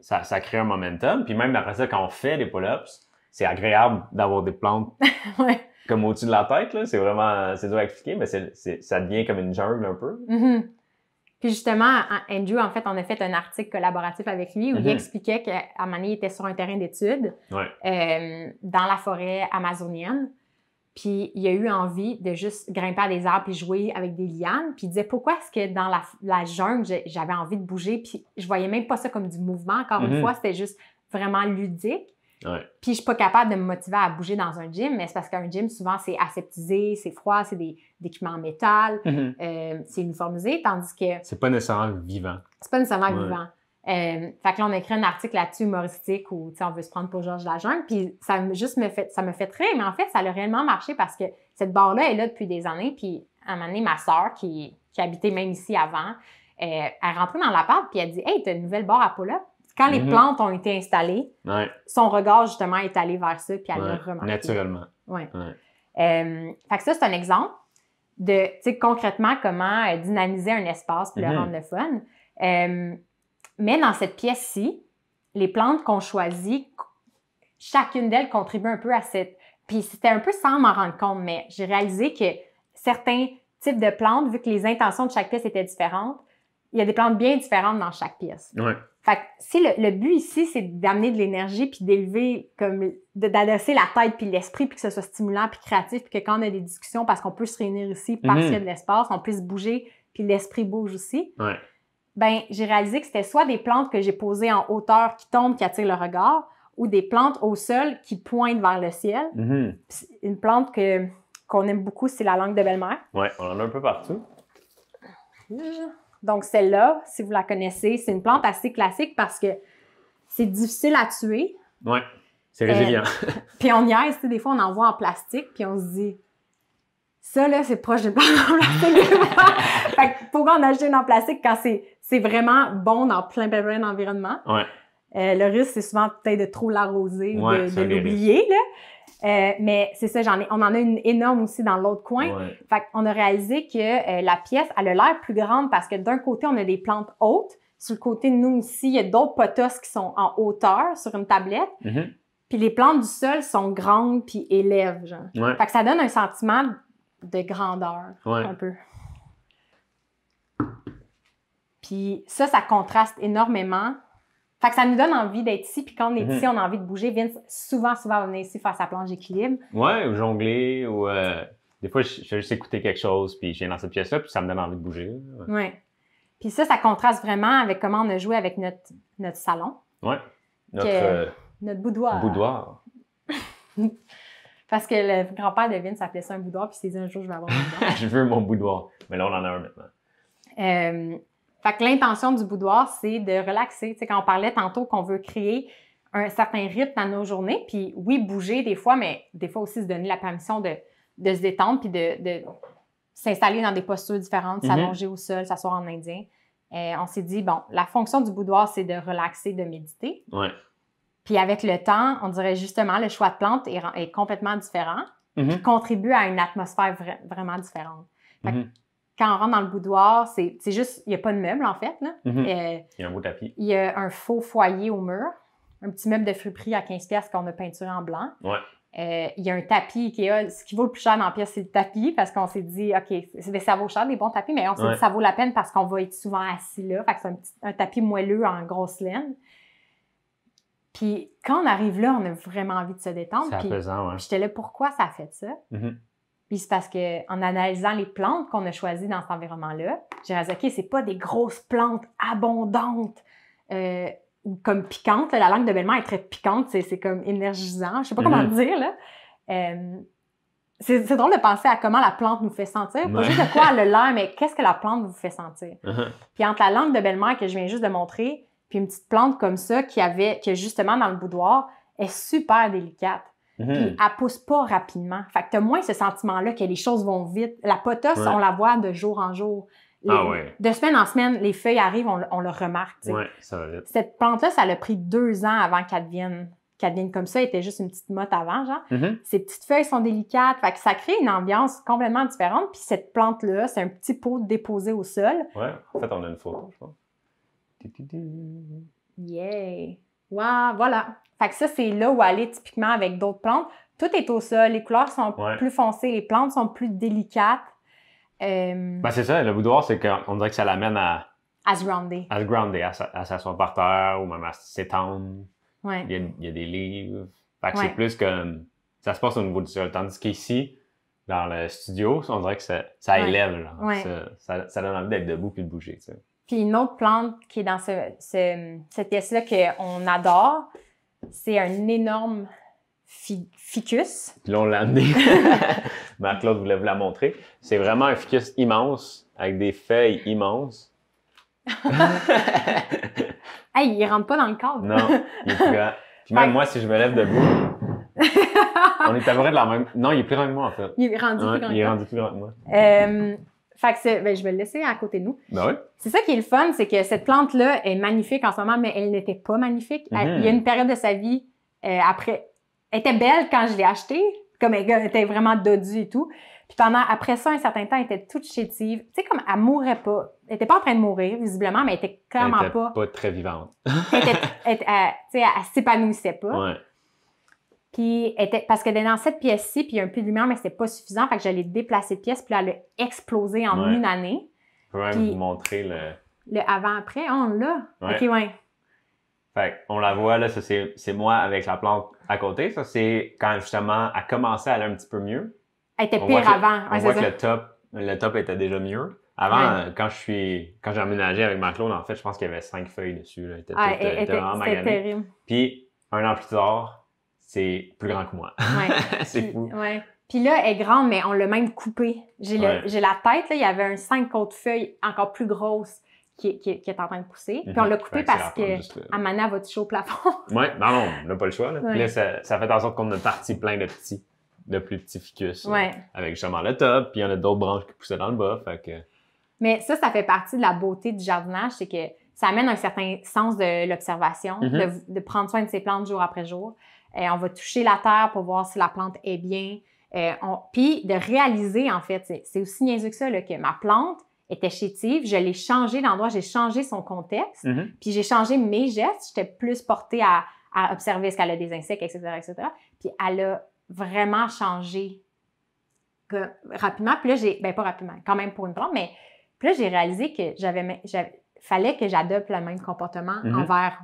ça crée un momentum. Puis même après ça, quand on fait des pull-ups, c'est agréable d'avoir des plantes comme au-dessus de la tête. Là. C'est vraiment, c'est dur à expliquer, mais ça devient comme une jungle un peu. Puis justement, Andrew, en fait, on a fait un article collaboratif avec lui où il expliquait qu'à un moment donné, il était sur un terrain d'études dans la forêt amazonienne. Puis il a eu envie de juste grimper à des arbres puis jouer avec des lianes. Puis il disait pourquoi est-ce que dans la jungle, j'avais envie de bouger puis je voyais même pas ça comme du mouvement. Encore une fois, c'était juste vraiment ludique. Puis je suis pas capable de me motiver à bouger dans un gym, mais c'est parce qu'un gym, souvent, c'est aseptisé, c'est froid, c'est des équipements en métal, c'est uniformisé, tandis que... C'est pas nécessairement vivant. C'est pas nécessairement vivant. Fait que là, on a écrit un article là-dessus humoristique où, tu sais, on veut se prendre pour Georges Lajungle, puis ça me fait rire, mais en fait, ça a réellement marché parce que cette barre-là est là depuis des années, puis à un moment donné, ma sœur, qui habitait même ici avant, elle rentrait dans l'appart, puis elle dit « Hey, t'as une nouvelle barre à pull-up? » Quand les plantes ont été installées, son regard, justement, est allé vers ça, puis elle l'a remarqué. Naturellement. Fait que ça, c'est un exemple de, tu sais, concrètement, comment dynamiser un espace pour le rendre le fun. Mais dans cette pièce-ci, les plantes qu'on choisit, chacune d'elles contribue un peu à cette... Puis c'était un peu sans m'en rendre compte, mais j'ai réalisé que certains types de plantes, vu que les intentions de chaque pièce étaient différentes, il y a des plantes bien différentes dans chaque pièce. Fait que si le but ici, c'est d'amener de l'énergie puis d'élever, comme d'adresser la tête puis l'esprit puis que ce soit stimulant puis créatif puis que quand on a des discussions, parce qu'on peut se réunir ici parce qu'il y a de l'espace, on puisse bouger puis l'esprit bouge aussi. Ben, j'ai réalisé que c'était soit des plantes que j'ai posées en hauteur qui tombent, qui attirent le regard, ou des plantes au sol qui pointent vers le ciel. Une plante qu'on aime beaucoup, c'est la langue de belle-mère. On en a un peu partout. Donc, celle-là, si vous la connaissez, c'est une plante assez classique parce que c'est difficile à tuer. C'est résilient. Puis on niaise, tu sais, des fois, on en voit en plastique, puis on se dit, ça, là, c'est proche d'une plante en plastique. Fait que pourquoi en acheter une en plastique quand c'est vraiment bon dans plein d'environnements? Le risque, c'est souvent peut-être de trop l'arroser ou de l'oublier, là. Mais c'est ça, on en a une énorme aussi dans l'autre coin. Ouais. Fait qu'on a réalisé que la pièce, elle a l'air plus grande parce que d'un côté, on a des plantes hautes. Sur le côté de nous aussi, il y a d'autres potos qui sont en hauteur sur une tablette. Mm-hmm. Puis les plantes du sol sont grandes puis élèvent, genre. Ouais. Fait que ça donne un sentiment de grandeur, Ouais. un peu. Puis ça contraste énormément. Fait que ça nous donne envie d'être ici. Puis quand on est ici, on a envie de bouger. Vince, souvent, va venir ici faire sa planche d'équilibre. Ouais, ou jongler, ou des fois, je vais juste écouter quelque chose, puis je viens dans cette pièce-là, puis ça me donne envie de bouger. Ouais. Puis ça contraste vraiment avec comment on a joué avec notre salon. Ouais. Notre boudoir. Boudoir. Parce que le grand-père de Vince s'appelait ça un boudoir, puis il s'est dit un jour, je vais avoir un boudoir. Je veux mon boudoir. Mais là, on en a un maintenant. Fait que l'intention du boudoir, c'est de relaxer. Tu sais, quand on parlait tantôt qu'on veut créer un certain rythme dans nos journées, puis oui, bouger des fois, mais des fois aussi se donner la permission de se détendre, puis de s'installer dans des postures différentes, s'allonger au sol, s'asseoir en indien. On s'est dit, bon, la fonction du boudoir, c'est de relaxer, de méditer. Ouais. Puis avec le temps, on dirait justement, le choix de plantes est complètement différent, puis contribue à une atmosphère vraiment différente. Fait que quand on rentre dans le boudoir, c'est juste, il n'y a pas de meuble en fait. Là. Il y a un beau tapis. Il y a un faux foyer au mur, un petit meuble de friperie à 15$ qu'on a peinturé en blanc. Ouais. Il y a un tapis Ikea. Ce qui vaut le plus cher dans la pièce, c'est le tapis parce qu'on s'est dit, OK, ça vaut cher, des bons tapis, mais on s'est dit ça vaut la peine parce qu'on va être souvent assis là. Fait que c'est un tapis moelleux en grosse laine. Puis quand on arrive là, on a vraiment envie de se détendre. C'est apaisant, ouais. Puis j'étais là, pourquoi ça a fait ça? Puis c'est parce qu'en analysant les plantes qu'on a choisies dans cet environnement-là, j'ai réalisé, OK, c'est pas des grosses plantes abondantes ou comme piquantes. Là. La langue de belle-mère est très piquante, c'est comme énergisant. Je sais pas comment le dire, là. C'est drôle de penser à comment la plante nous fait sentir. Pas juste de quoi elle a l'air, mais qu'est-ce que la plante vous fait sentir? Puis entre la langue de belle-mère que je viens juste de montrer, puis une petite plante comme ça qui est justement dans le boudoir, est super délicate. Puis elle pousse pas rapidement. Fait que t'as moins ce sentiment-là que les choses vont vite. La potasse, on la voit de jour en jour. De semaine en semaine, les feuilles arrivent, on le remarque. T'sais. Ouais, ça va vite. Cette plante-là, ça a pris 2 ans avant qu'elle devienne comme ça. Elle était juste une petite motte avant, genre. Ces petites feuilles sont délicates. Fait que ça crée une ambiance complètement différente. Puis cette plante-là, c'est un petit pot déposé au sol. Ouais, en fait, on a une photo, je pense. Yeah! Wow, voilà. Fait que ça, c'est là où aller typiquement avec d'autres plantes. Tout est au sol, les couleurs sont plus foncées, les plantes sont plus délicates. Ben c'est ça, le boudoir, c'est qu'on dirait que ça l'amène à se grounder. À se grounder, à s'asseoir par terre ou même à s'étendre. Ouais. Il y a des livres. Fait que c'est plus comme... Ça se passe au niveau du sol. Tandis qu'ici, dans le studio, on dirait que ça élève. Genre. Ça donne envie d'être debout puis de bouger. Tu sais. Puis une autre plante qui est dans cette pièce-là qu'on adore, c'est un énorme ficus. Puis là, on l'a amené. Marc-Claude voulait vous la montrer. C'est vraiment un ficus immense, avec des feuilles immenses. Hey, il rentre pas dans le cadre. Non, il est plus grand. Puis même moi, si je me lève debout, on est à peu près de la même... Non, il est plus grand que moi, en fait. Il est rendu plus grand que moi. Il est rendu plus grand que moi. Fait que je vais le laisser à côté de nous. Ben oui. C'est ça qui est le fun, c'est que cette plante-là est magnifique en ce moment, mais elle n'était pas magnifique. Il y a une période de sa vie, après... Elle était belle quand je l'ai achetée, comme elle était vraiment dodue et tout. Puis après ça, un certain temps, elle était toute chétive. Tu sais, comme elle mourait pas. Elle était pas en train de mourir, visiblement, mais elle était clairement elle était pas très vivante. elle s'épanouissait pas. Ouais. Puis, parce qu'elle était dans cette pièce-ci, puis il y a un peu de lumière, mais c'était pas suffisant. Fait que j'allais déplacer de pièce, puis là, elle a explosé en une année. Je peux même vous montrer le avant-après. On l'a. Ouais. OK, ouais. Fait on la voit, là, ça c'est moi avec la plante à côté. Ça, c'est quand justement elle commençait à aller un petit peu mieux. Elle était pire avant. On voit que le top était déjà mieux. Avant, quand j'ai emménagé avec Marc-Claude, en fait, je pense qu'il y avait 5 feuilles dessus. Là. C'était terrible. Puis, un an plus tard, c'est plus grand que moi. Ouais. C'est fou. Ouais. Puis là, elle est grande, mais on l'a même coupée. J'ai la tête, là, il y avait un 5 autres feuilles encore plus grosses qui est en train de pousser. Puis on l'a coupée parce qu'à Mana va toucher au plafond. Oui, non, on n'a pas le choix. Là. Puis là, ça fait en sorte qu'on a parti plein de plus petits ficus. Avec justement le top, puis il y en a d'autres branches qui poussaient dans le bas. Fait que... Mais ça fait partie de la beauté du jardinage, c'est que ça amène un certain sens de l'observation, de prendre soin de ses plantes jour après jour. On va toucher la terre pour voir si la plante est bien. Puis de réaliser, en fait, c'est aussi niaiseux que ça, là, que ma plante était chétive. Je l'ai changé d'endroit, j'ai changé son contexte. Puis j'ai changé mes gestes. J'étais plus portée à observer est-ce qu'elle a des insectes, etc., etc. Puis elle a vraiment changé rapidement. Puis là, pas rapidement, quand même pour une plante, mais puis là, j'ai réalisé que fallait que j'adopte le même comportement envers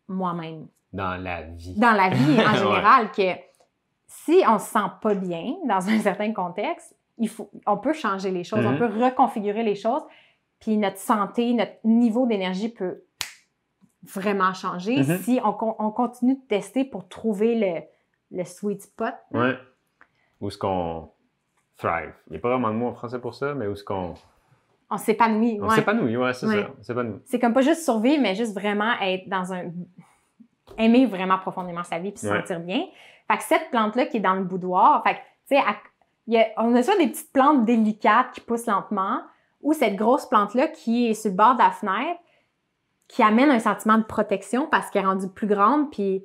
moi-même. Dans la vie. Dans la vie, en général, que si on se sent pas bien dans un certain contexte, on peut changer les choses, on peut reconfigurer les choses, puis notre santé, notre niveau d'énergie peut vraiment changer si on continue de tester pour trouver le sweet spot. Ouais. Où est-ce qu'on thrive? Il n'y a pas vraiment de mot en français pour ça, mais où est-ce qu'on... On s'épanouit. On s'épanouit, ouais, c'est ça. On s'épanouit. C'est comme pas juste survivre, mais juste vraiment être dans aimer vraiment profondément sa vie puis se sentir bien. Fait que cette plante-là qui est dans le boudoir, fait que, tu sais, on a soit des petites plantes délicates qui poussent lentement, ou cette grosse plante-là qui est sur le bord de la fenêtre, qui amène un sentiment de protection parce qu'elle est rendue plus grande, puis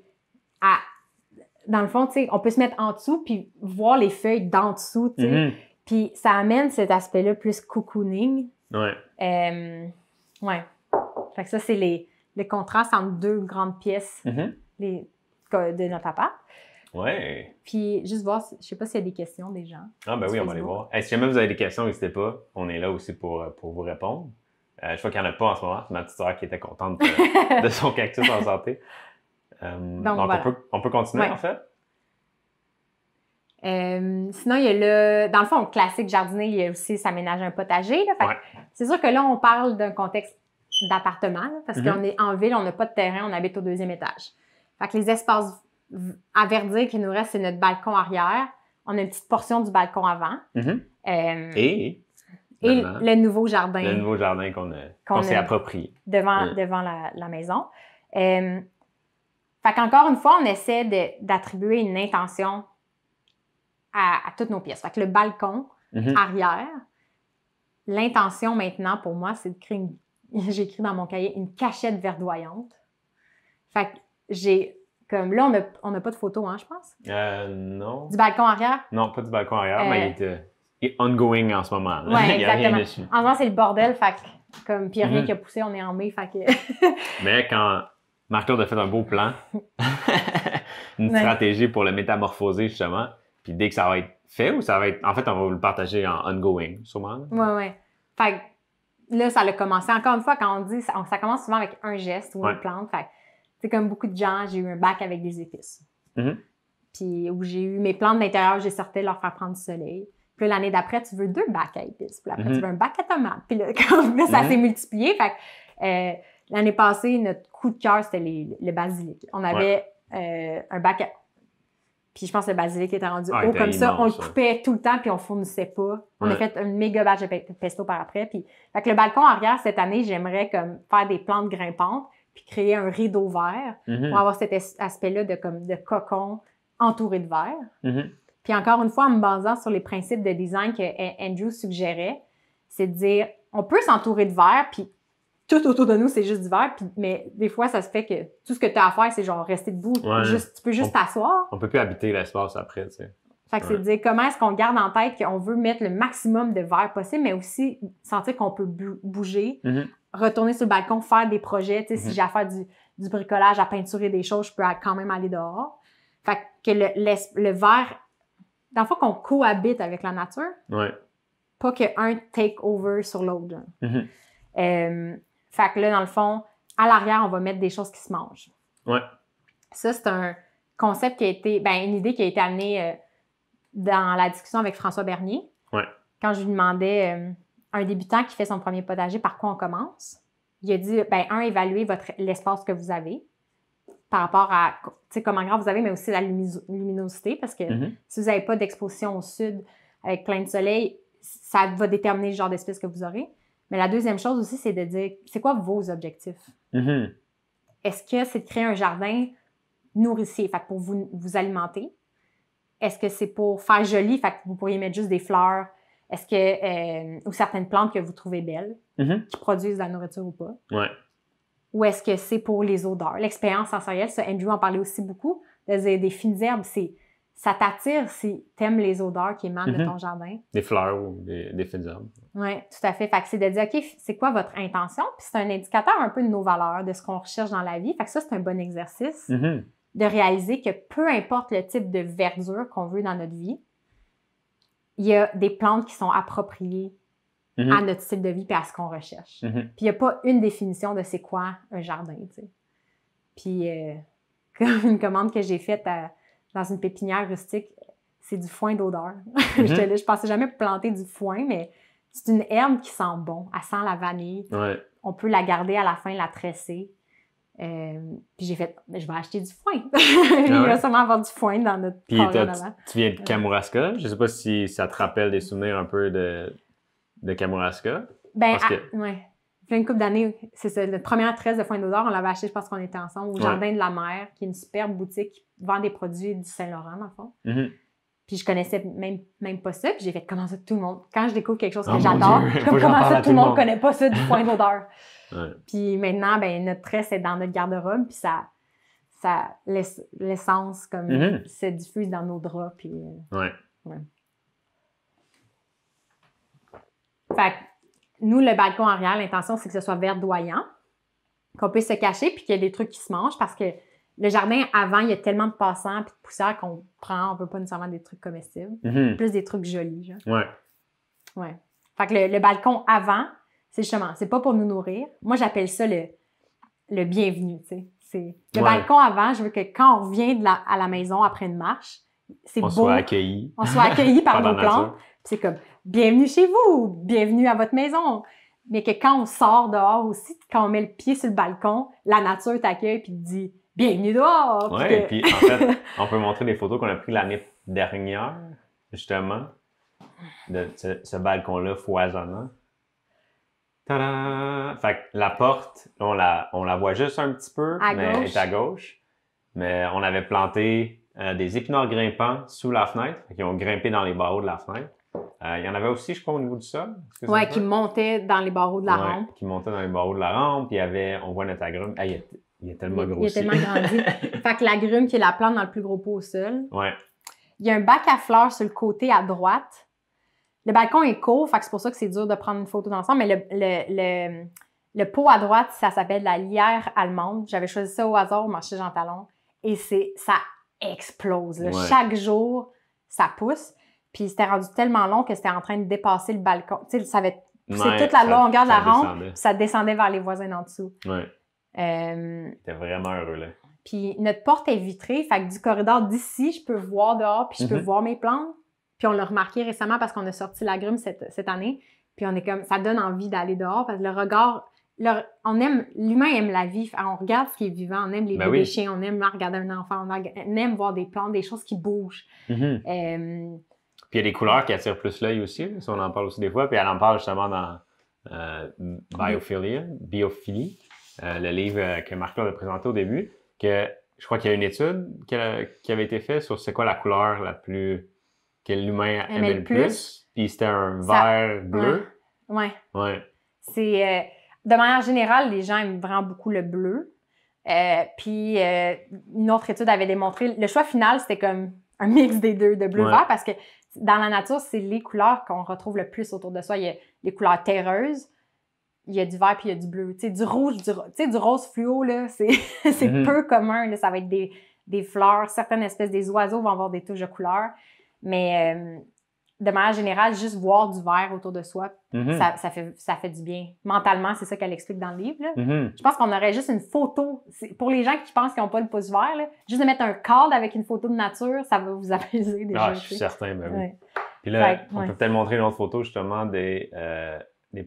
dans le fond, tu sais, on peut se mettre en dessous puis voir les feuilles d'en dessous, tu sais. Puis ça amène cet aspect-là plus cocooning. Ouais. Ouais. Fait que ça, c'est le contraste entre deux grandes pièces de notre appart. Ouais. Puis juste voir, je sais pas s'il y a des questions des gens. Ah ben oui, on va aller voir. Si jamais vous avez des questions, n'hésitez pas. On est là aussi pour vous répondre. Je vois qu'il n'y en a pas en ce moment. C'est ma petite sœur qui était contente de son cactus en santé. Donc voilà. on peut continuer, en fait. Sinon, il y a dans le fond, classique jardinier, il y a aussi s'aménager un potager. Là, fait c'est sûr que là, on parle d'un contexte d'appartement, là, parce qu'on est en ville, on n'a pas de terrain, on habite au 2e étage. Fait que les espaces à verdir qui nous restent, c'est notre balcon arrière. On a une petite portion du balcon avant. Et le nouveau jardin. Le nouveau jardin qu'on s'est approprié. Devant la maison. Fait qu'encore une fois, on essaie d'attribuer une intention à toutes nos pièces. Fait que le balcon arrière, l'intention maintenant pour moi, c'est de créer j'ai écrit dans mon cahier une cachette verdoyante. Fait que j'ai comme là, on n'a pas de photo, hein, je pense? Non. Du balcon arrière? Non, pas du balcon arrière, mais il est ongoing en ce moment. Oui, exactement. Il n'y a rien dessus. En ce moment, c'est le bordel, fait que, comme, puis il n'y a rien qui a poussé, on est en mai, fait que... Mais quand Marc-Claude a fait un beau plan, une stratégie pour le métamorphoser, justement, puis dès que ça va être fait, ou ça va être... En fait, on va le partager en ongoing, sûrement. Oui. Fait que là, ça a commencé. Encore une fois, quand on dit... Ça commence souvent avec un geste ou une plante, fait que, c'est comme beaucoup de gens, j'ai eu un bac avec des épices. Puis où j'ai eu mes plantes d'intérieur, j'ai sorti leur faire prendre du soleil. Puis l'année d'après, tu veux 2 bacs à épices. Puis après, tu veux un bac à tomates. Puis là, ça s'est multiplié. Fait que l'année passée, notre coup de cœur, c'était le basilic. On avait un bac à... Puis je pense que le basilic était rendu haut comme ça. On le coupait tout le temps, puis on fournissait pas. On a fait un méga batch de pesto par après. Puis, fait que le balcon arrière, cette année, j'aimerais comme faire des plantes grimpantes puis créer un rideau vert pour avoir cet aspect-là de cocon entouré de verre. Puis encore une fois, en me basant sur les principes de design que Andrew suggérait, c'est de dire, on peut s'entourer de verre, puis tout autour de nous, c'est juste du verre, mais des fois, ça se fait que tout ce que tu as à faire, c'est genre rester debout. Tu peux juste t'asseoir. On peut plus habiter l'espace après, tu sais. Fait que c'est de dire comment est-ce qu'on garde en tête qu'on veut mettre le maximum de verre possible, mais aussi sentir qu'on peut bouger, retourner sur le balcon, faire des projets. Tu sais, si j'ai à faire du bricolage, à peinturer des choses, je peux quand même aller dehors. Fait que le verre, dans le fond, qu'on cohabite avec la nature, pas qu'un take over sur l'autre. Fait que là, dans le fond, à l'arrière, on va mettre des choses qui se mangent. Ça, c'est un concept qui a été, une idée qui a été amenée dans la discussion avec François Bernier. Quand je lui demandais un débutant qui fait son premier potager, par quoi on commence? Il a dit, évaluer l'espace que vous avez par rapport à comment grand vous avez, mais aussi la luminosité, parce que si vous n'avez pas d'exposition au sud avec plein de soleil, ça va déterminer le genre d'espèce que vous aurez. Mais la deuxième chose aussi, c'est de dire, c'est quoi vos objectifs? Est-ce que c'est de créer un jardin nourricier, fait que pour vous alimenter? Est-ce que c'est pour faire joli, fait que vous pourriez mettre juste des fleurs? Est-ce que, ou certaines plantes que vous trouvez belles, qui produisent de la nourriture ou pas? Ou est-ce que c'est pour les odeurs? L'expérience sensorielle, ça, Andrew en parlait aussi beaucoup, des fines herbes, ça t'attire si t'aimes les odeurs qui émanent de ton jardin. Des fleurs ou des fines herbes. Oui, tout à fait. Fait que c'est de dire, OK, c'est quoi votre intention? Puis c'est un indicateur un peu de nos valeurs, de ce qu'on recherche dans la vie. Fait que ça, c'est un bon exercice de réaliser que peu importe le type de verdure qu'on veut dans notre vie, il y a des plantes qui sont appropriées à notre style de vie et à ce qu'on recherche. Puis il n'y a pas une définition de c'est quoi un jardin, tu sais. Puis comme une commande que j'ai faite dans une pépinière rustique, c'est du foin d'odeur. Je pensais jamais planter du foin, mais c'est une herbe qui sent bon. Elle sent la vanille. Ouais. On peut la garder à la fin, la tresser. Puis j'ai fait, je vais acheter du foin. Il va sûrement avoir du foin dans notre carré en avant. Tu viens de Kamouraska. Je sais pas si ça te rappelle des souvenirs un peu de Kamouraska. Ben, ouais. Il y a une couple d'années, c'est ça, notre première tresse de foin d'odeur, on l'avait acheté, je pense qu'on était ensemble, au Jardin de la Mer, qui est une superbe boutique qui vend des produits du Saint-Laurent, dans le fond. Puis je connaissais même pas ça, puis j'ai fait comment ça tout le monde. Quand je découvre quelque chose que j'adore, comme comment ça tout le monde connaît pas ça du foin d'odeur. Puis maintenant, ben notre tresse est dans notre garde-robe, puis ça l'essence comme se diffuse dans nos draps, puis Fait que nous, le balcon arrière, l'intention, c'est que ce soit verdoyant, qu'on puisse se cacher, puis qu'il y ait des trucs qui se mangent, parce que le jardin, avant, il y a tellement de passants et de poussière qu'on prend, on veut pas nécessairement des trucs comestibles. Plus des trucs jolis, genre. Ouais. Fait que le balcon avant, c'est justement, c'est pas pour nous nourrir. Moi, j'appelle ça le bienvenu, tu sais. Le balcon avant, je veux que quand on revient à la maison après une marche, c'est beau. On soit accueillis par nos plantes. C'est comme, bienvenue chez vous, bienvenue à votre maison. Mais que quand on sort dehors aussi, quand on met le pied sur le balcon, la nature t'accueille puis te dit, bienvenue dehors! Oui, et puis en fait, on peut montrer des photos qu'on a prises l'année dernière, justement, de ce balcon-là foisonnant. Tadam! Fait que la porte, on la voit juste un petit peu, mais elle est à gauche. Mais on avait planté des épinards grimpants sous la fenêtre, qui ont grimpé dans les barreaux de la fenêtre. Il y en avait aussi, je crois, au niveau du sol. Oui, qui montaient dans les barreaux de la rampe. Qui montaient dans les barreaux de la rampe. Puis on voit notre agrume. Il est tellement grossi. Il est tellement grandi. Fait que l'agrume, qui est la plante dans le plus gros pot au sol. Ouais. Il y a un bac à fleurs sur le côté à droite. Le balcon est court, fait que c'est pour ça que c'est dur de prendre une photo d'ensemble. Mais le pot à droite, ça s'appelle la lierre allemande. J'avais choisi ça au hasard au marché Jean Talon. Et ça explose. Là. Ouais. Chaque jour, ça pousse. Puis c'était rendu tellement long que c'était en train de dépasser le balcon. Tu sais, c'est toute la longueur de la rampe, puis ça descendait vers les voisins d'en dessous. Ouais. T'es vraiment heureux, là. Puis notre porte est vitrée, fait que du corridor d'ici, je peux voir dehors, puis je peux voir mes plantes. Puis on l'a remarqué récemment parce qu'on a sorti l'agrume cette année. Puis on est comme, ça donne envie d'aller dehors parce que le regard, l'humain aime la vie. On regarde ce qui est vivant, on aime les bébés chiens, on aime regarder un enfant, on aime voir des plantes, des choses qui bougent. Puis il y a des couleurs qui attirent plus l'œil aussi, si on en parle aussi des fois. Puis elle en parle justement dans Biophilie, le livre que Marc-Claude a présenté au début, que je crois qu'il y a une étude qui avait été faite sur c'est quoi la couleur que l'humain aimait le plus. Puis c'était un vert bleu. Ouais. C'est, de manière générale, les gens aiment vraiment beaucoup le bleu. Puis une autre étude avait démontré, le choix final, c'était comme un mix des deux, de bleu-vert, parce que dans la nature, c'est les couleurs qu'on retrouve le plus autour de soi. Il y a les couleurs terreuses, il y a du vert puis il y a du bleu. Tu sais, du rouge, du rose fluo, là, c'est peu commun. Là, ça va être des fleurs, certaines espèces, des oiseaux vont avoir des touches de couleurs. Mais de manière générale, juste voir du vert autour de soi, ça fait du bien. Mentalement, c'est ça qu'elle explique dans le livre. Là. Je pense qu'on aurait juste une photo. Pour les gens qui pensent qu'ils n'ont pas le pouce vert, là, juste de mettre un cadre avec une photo de nature, ça va vous apaiser déjà. Je suis certain, ben oui. Puis là, on peut peut-être montrer une autre photo justement des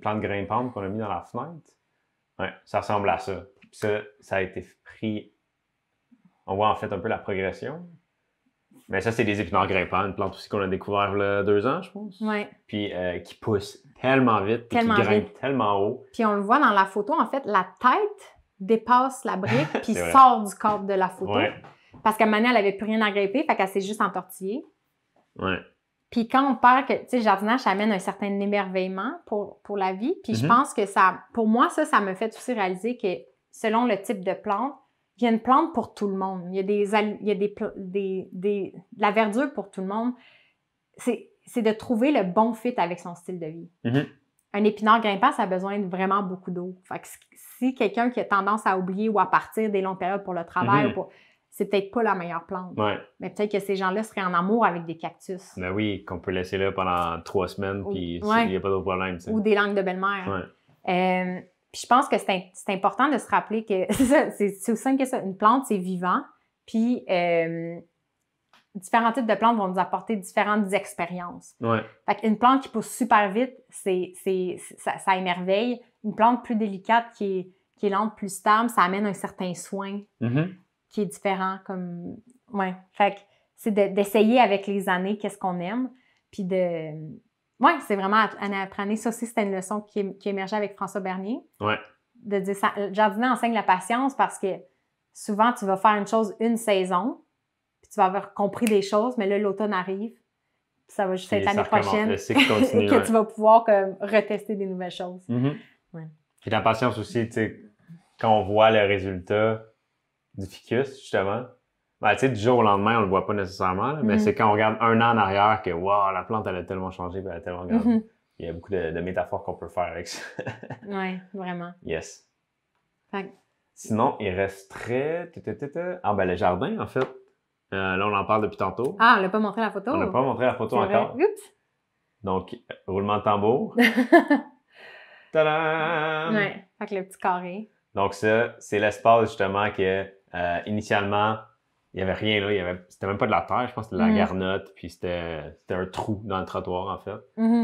plantes grimpantes qu'on a mis dans la fenêtre. Ouais, ça ressemble à ça. Puis ça a été pris. On voit en fait un peu la progression. Mais ça, c'est des épinards grimpants, une plante aussi qu'on a découvert il y a 2 ans, je pense. Oui. Puis qui pousse tellement vite, puis qui grimpe tellement haut. Puis on le voit dans la photo, en fait, la tête dépasse la brique, puis sort du cadre de la photo. Ouais. Parce qu'à Mané, elle n'avait plus rien à grimper, fait qu'elle s'est juste entortillée. Ouais. Puis quand on parle que, tu sais, le jardinage, ça amène un certain émerveillement pour la vie. Puis je pense que ça, pour moi, ça me fait aussi réaliser que selon le type de plante, il y a une plante pour tout le monde. Il y a de la verdure pour tout le monde. C'est de trouver le bon fit avec son style de vie. Mm-hmm. Un épinard grimpant, ça a besoin de vraiment beaucoup d'eau. Fait que si quelqu'un qui a tendance à oublier ou à partir des longues périodes pour le travail, c'est peut-être pas la meilleure plante. Ouais. Mais peut-être que ces gens-là seraient en amour avec des cactus. Ben oui, qu'on peut laisser là pendant 3 semaines, puis il n'y a pas d'autre problème. T'sais. Ou des langues de belle-mère. Puis je pense que c'est important de se rappeler que c'est aussi simple que ça. Une plante, c'est vivant. Puis différents types de plantes vont nous apporter différentes expériences. Ouais. Fait qu'une plante qui pousse super vite, ça émerveille. Une plante plus délicate qui est lente, plus stable, ça amène un certain soin qui est différent. Fait que c'est d'essayer avec les années qu'est-ce qu'on aime. Puis c'est vraiment année après année. Ça aussi, c'était une leçon qui émergeait avec François Bernier. Ouais. De dire ça, jardiner enseigne la patience parce que souvent, tu vas faire une chose une saison, puis tu vas avoir compris des choses, mais là, l'automne arrive, puis ça va juste être l'année prochaine le cycle continue, que tu vas pouvoir retester des nouvelles choses. Puis la patience aussi, tu sais, quand on voit le résultat du ficus, justement, ben, tu sais, du jour au lendemain, on le voit pas nécessairement, là, mais c'est quand on regarde un an en arrière que, wow, la plante, elle a tellement changé, puis elle a tellement grandi. Il y a beaucoup de métaphores qu'on peut faire avec ça. Oui, vraiment. Yes. Fait. Sinon, il resterait... le jardin, en fait. Là, on en parle depuis tantôt. Ah, on l'a pas montré la photo? On n'a pas montré la photo encore. Oups! Donc, roulement de tambour. Tadam! Ouais, fait que le petit carré. Donc ça, c'est l'espace, justement, que initialement, il n'y avait rien là. C'était même pas de la terre, je pense que c'était de la garnotte, puis c'était un trou dans le trottoir, en fait,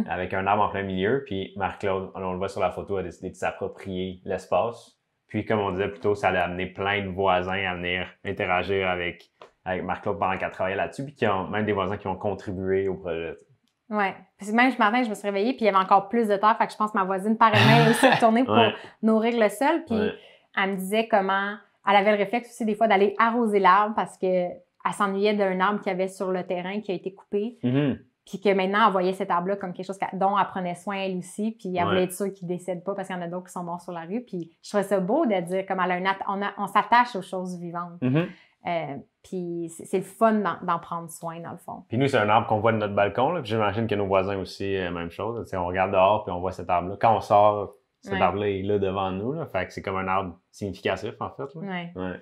avec un arbre en plein milieu. Puis Marc-Claude, on le voit sur la photo, a décidé de s'approprier l'espace. Puis, comme on disait plus tôt, ça allait amener plein de voisins à venir interagir avec Marc-Claude pendant qu'elle travaillait là-dessus, puis même des voisins qui ont contribué au projet. Oui. Puis même ce matin, je me suis réveillée, puis il y avait encore plus de terre, fait que je pense que ma voisine, par elle-même, est aussi retournée pour nourrir le sol. Puis elle me disait comment elle avait le réflexe aussi des fois d'aller arroser l'arbre parce qu'elle s'ennuyait d'un arbre qu'il y avait sur le terrain qui a été coupé. Puis que maintenant, elle voyait cet arbre-là comme quelque chose dont elle prenait soin elle aussi. Puis elle voulait être sûre qu'il ne décède pas parce qu'il y en a d'autres qui sont morts sur la rue. Puis je trouvais ça beau de dire comme on s'attache aux choses vivantes. Puis c'est le fun d'en prendre soin, dans le fond. Puis nous, c'est un arbre qu'on voit de notre balcon. Là, puis j'imagine que nos voisins aussi, même chose. T'sais, on regarde dehors puis on voit cet arbre-là. Quand on sort, cet arbre-là est là devant nous. Là, fait que c'est comme un arbre significatif, en fait. Là.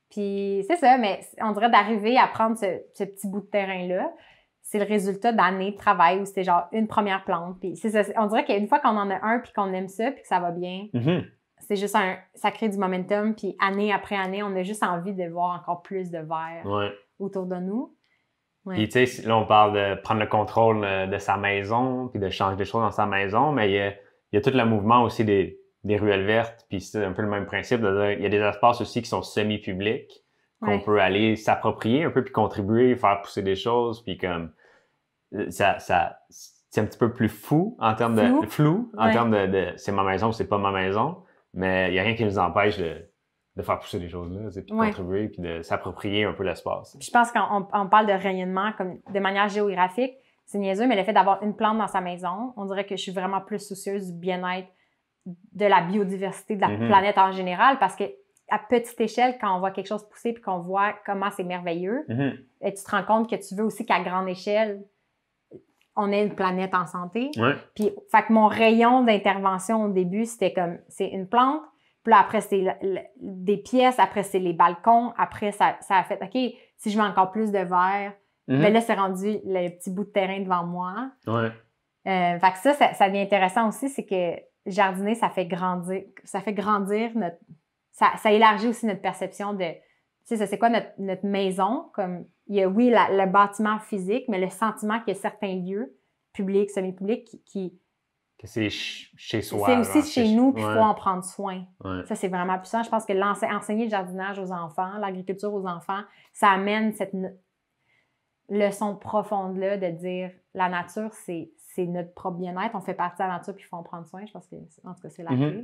Puis c'est ça, mais on dirait d'arriver à prendre ce petit bout de terrain-là. C'est le résultat d'années de travail où c'était genre une première plante. Puis c'est ça, on dirait qu'une fois qu'on en a un puis qu'on aime ça puis que ça va bien, c'est juste ça crée du momentum. Puis année après année, on a juste envie de voir encore plus de verre autour de nous. Puis tu sais, là, on parle de prendre le contrôle de sa maison puis de changer des choses dans sa maison, mais il y a tout le mouvement aussi des ruelles vertes. Puis c'est un peu le même principe. Il y a des espaces aussi qui sont semi-publics qu'on peut aller s'approprier un peu puis contribuer, faire pousser des choses. Puis comme ça c'est un petit peu plus fou en termes de flou, en termes de c'est ma maison ou c'est pas ma maison, mais il y a rien qui nous empêche de faire pousser des choses là, puis de contribuer puis de s'approprier un peu l'espace. Je pense qu'on parle de rayonnement comme de manière géographique, c'est niaiseux, mais le fait d'avoir une plante dans sa maison, on dirait que je suis vraiment plus soucieuse du bien-être, de la biodiversité de la planète en général, parce que à petite échelle, quand on voit quelque chose pousser puis qu'on voit comment c'est merveilleux, et tu te rends compte que tu veux aussi qu'à grande échelle, on ait une planète en santé. Puis, fait que mon rayon d'intervention au début, c'était comme, c'est une plante, puis là, après, c'est des pièces, après, c'est les balcons, après, ça a fait, OK, si je veux encore plus de verre, ben là, c'est rendu le petit bout de terrain devant moi. Fait que ça devient intéressant aussi, c'est que jardiner, ça fait grandir notre... Ça élargit aussi notre perception de... Tu sais, ça c'est quoi notre maison? Comme, il y a, oui, le bâtiment physique, mais le sentiment qu'il y a certains lieux, publics, semi-publics, qui que c'est chez soi. C'est aussi chez nous, puis il faut en prendre soin. Ça, c'est vraiment puissant. Je pense que enseigner le jardinage aux enfants, l'agriculture aux enfants, ça amène cette leçon profonde-là de dire la nature, c'est notre propre bien-être. On fait partie de la nature, puis il faut en prendre soin. Je pense que, en tout cas, c'est la clé.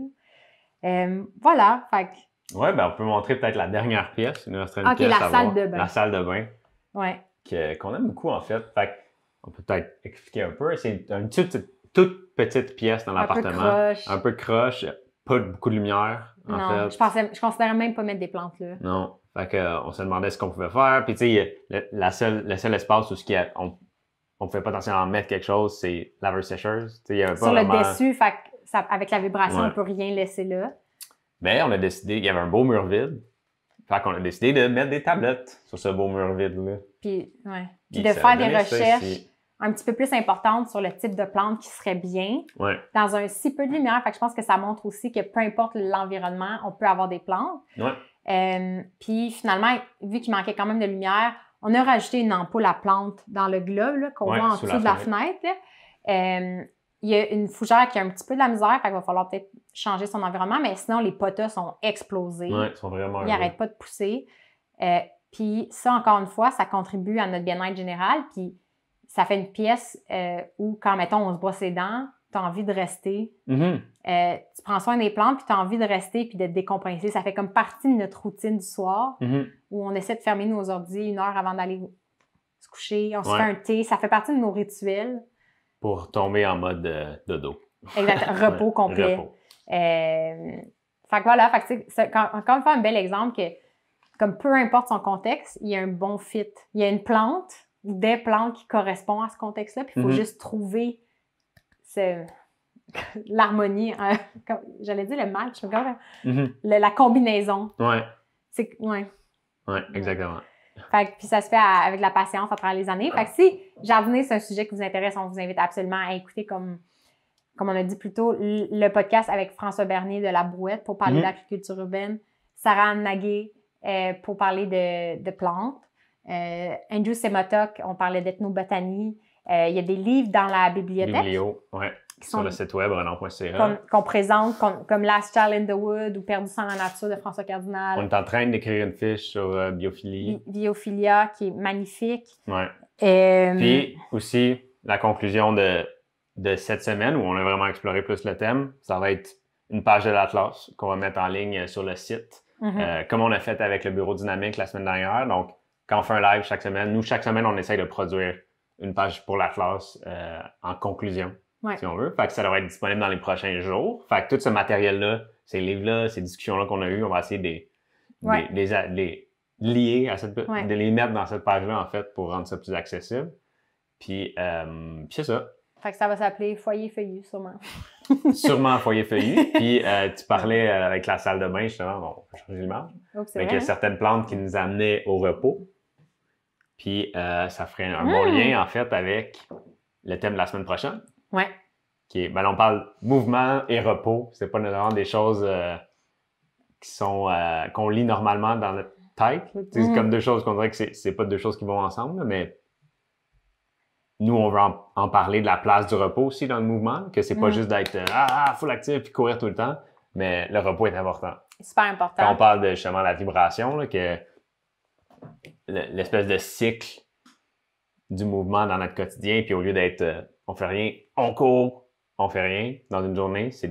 Voilà. Fait que... Ouais, ben on peut montrer peut-être la dernière pièce. Il nous resterait une pièce la salle de bain. La salle de bain. Ouais. Qu'on aime beaucoup, en fait. Fait on peut peut-être expliquer un peu. C'est une toute petite pièce dans l'appartement. Un peu croche. Pas beaucoup de lumière. Non, fait. je considérais même pas mettre des plantes là. Non. Fait que, on se demandait ce qu'on pouvait faire. Puis, tu sais, le seul espace où on pouvait potentiellement mettre quelque chose, c'est laveuse sécheuse. Tu sais, il y avait pas Sur vraiment... le dessus, fait que avec la vibration, on peut rien laisser là. Mais on a décidé, il y avait un beau mur vide. Fait qu'on a décidé de mettre des tablettes sur ce beau mur vide-là. Puis de faire des recherches un petit peu plus importantes sur le type de plante qui serait bien dans un si peu de lumière. Fait que je pense que ça montre aussi que peu importe l'environnement, on peut avoir des plantes. Puis finalement, vu qu'il manquait quand même de lumière, on a rajouté une ampoule à plante dans le globe là, qu'on voit en dessous de la fenêtre. Il y a une fougère qui a un petit peu de la misère, fait qu'il va falloir peut-être changer son environnement, mais sinon, les potas sont explosés. Ils sont vraiment Ils n'arrêtent pas de pousser. Puis ça, encore une fois, ça contribue à notre bien-être général. Puis ça fait une pièce où, quand, mettons, on se brosse les dents, tu as envie de rester. Tu prends soin des plantes, puis tu as envie de rester puis de te décompresser. Ça fait comme partie de notre routine du soir où on essaie de fermer nos ordi 1 heure avant d'aller se coucher. On se fait un thé. Ça fait partie de nos rituels. Pour tomber en mode dodo. Exactement. Repos complet. Repos. Fait que voilà, c'est encore une fois un bel exemple que, comme peu importe son contexte, il y a un bon fit. Il y a une plante ou des plantes qui correspondent à ce contexte-là, puis il faut juste trouver l'harmonie. J'allais dire le match, la combinaison. Oui, exactement. Fait que, puis ça se fait avec la patience à travers les années. Fait que si jardiner, c'est un sujet qui vous intéresse, on vous invite absolument à écouter, comme on a dit plus tôt, le podcast avec François Bernier de La Brouette pour parler d'agriculture urbaine, Sarah Anne Naguet pour parler de plantes, Andrew Semotok, on parlait d'ethnobotanie. Il y a des livres dans la bibliothèque. Sur le site web renan.ca. Qu'on présente comme Last Child in the Wood ou Perdu sans la nature de François Cardinal. On est en train d'écrire une fiche sur biophilie. Biophilia, qui est magnifique. Puis aussi, la conclusion de cette semaine, où on a vraiment exploré plus le thème, ça va être une page de l'Atlas qu'on va mettre en ligne sur le site, comme on a fait avec le Bureau dynamique la semaine dernière. Donc, quand on fait un live chaque semaine, chaque semaine, on essaye de produire une page pour l'Atlas en conclusion. Si on veut. Fait que ça devrait être disponible dans les prochains jours. Fait que tout ce matériel-là, ces livres-là, ces discussions-là qu'on a eues, on va essayer de les lier à de les mettre dans cette page-là, en fait, pour rendre ça plus accessible. Puis c'est ça. Fait que ça va s'appeler Foyer Feuillu, sûrement. Sûrement Foyer Feuillu. Puis tu parlais avec la salle de bain, justement, bon, on peut changer l'image. Il y a certaines plantes qui nous amenaient au repos. Puis ça ferait un bon lien, en fait, avec le thème de la semaine prochaine. On parle mouvement et repos. C'est pas nécessairement des choses qui sont qu'on lit normalement dans notre tête. C'est comme deux choses qu'on dirait que c'est pas deux choses qui vont ensemble, mais nous, on veut en parler de la place du repos aussi dans le mouvement, que c'est pas juste d'être full actif puis courir tout le temps, mais le repos est important. Super important. Quand on parle de justement la vibration, là, que l'espèce de cycle du mouvement dans notre quotidien, puis au lieu d'être on fait rien, on court, on fait rien dans une journée, c'est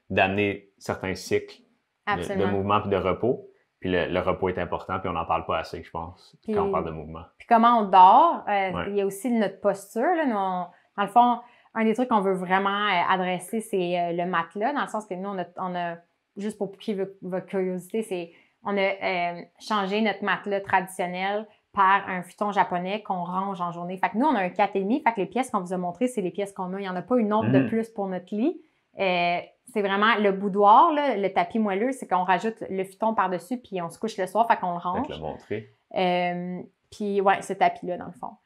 d'amener certains cycles de mouvement puis de repos. Puis le repos est important, puis on n'en parle pas assez, je pense, quand on parle de mouvement. Puis comment on dort, il y a aussi notre posture. Là, dans le fond, un des trucs qu'on veut vraiment adresser, c'est le matelas, dans le sens que nous, on a juste pour qui votre curiosité, on a changé notre matelas traditionnel par un futon japonais qu'on range en journée. Fait que nous, on a un 4,5. Fait que les pièces qu'on vous a montrées, c'est les pièces qu'on a. Il n'y en a pas une autre de plus pour notre lit. C'est vraiment le boudoir, là, le tapis moelleux, c'est qu'on rajoute le futon par-dessus puis on se couche le soir, fait qu'on le range. Peut-être le montrer. Puis, ce tapis-là, dans le fond.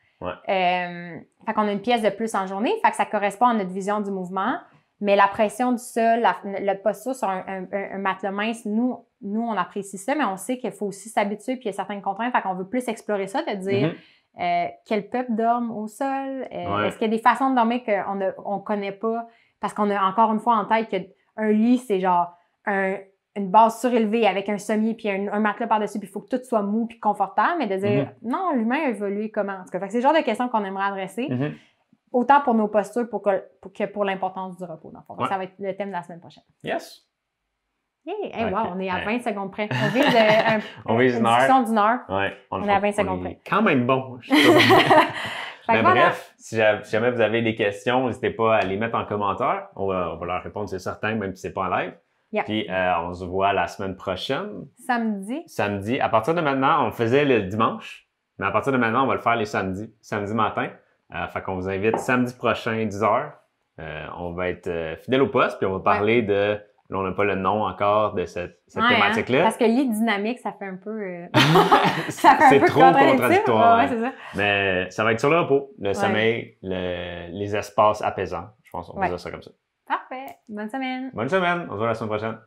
Fait qu'on a une pièce de plus en journée. Fait que ça correspond à notre vision du mouvement. Mais la pression du sol, la posture sur un matelas mince, nous, on apprécie ça, mais on sait qu'il faut aussi s'habituer, puis il y a certaines contraintes, fait qu'on veut plus explorer ça, de dire quel peuple dorme au sol, est-ce qu'il y a des façons de dormir qu'on ne connaît pas, parce qu'on a encore une fois en tête qu'un lit, c'est genre une base surélevée avec un sommier puis un matelas par-dessus, puis il faut que tout soit mou puis confortable, mais de dire non, l'humain a évolué comment? En tout cas, c'est le genre de questions qu'on aimerait adresser. Autant pour nos postures que pour l'importance du repos, dans le fond. Ça va être le thème de la semaine prochaine. Yes! Yeah! Wow, on est à 20 secondes près. On vise une discussion d'une heure. On est à 20 secondes près. Quand même bon. Mais bref, si jamais vous avez des questions, n'hésitez pas à les mettre en commentaire. On va leur répondre, c'est certain, même si c'est pas en live. Yep. Puis on se voit la semaine prochaine. Samedi. À partir de maintenant, on faisait le dimanche, mais à partir de maintenant, on va le faire les samedis matin. Fait qu'on vous invite samedi prochain, 10h. On va être fidèle au poste, puis on va parler de... Là, on n'a pas le nom encore de cette thématique-là. Parce que lit dynamique, ça fait un peu... c'est trop contradictoire. Ouais, c'est ça. Mais ça va être sur le repos, le sommeil, les espaces apaisants. Je pense qu'on va dire ça comme ça. Parfait. Bonne semaine. Bonne semaine. On se voit la semaine prochaine.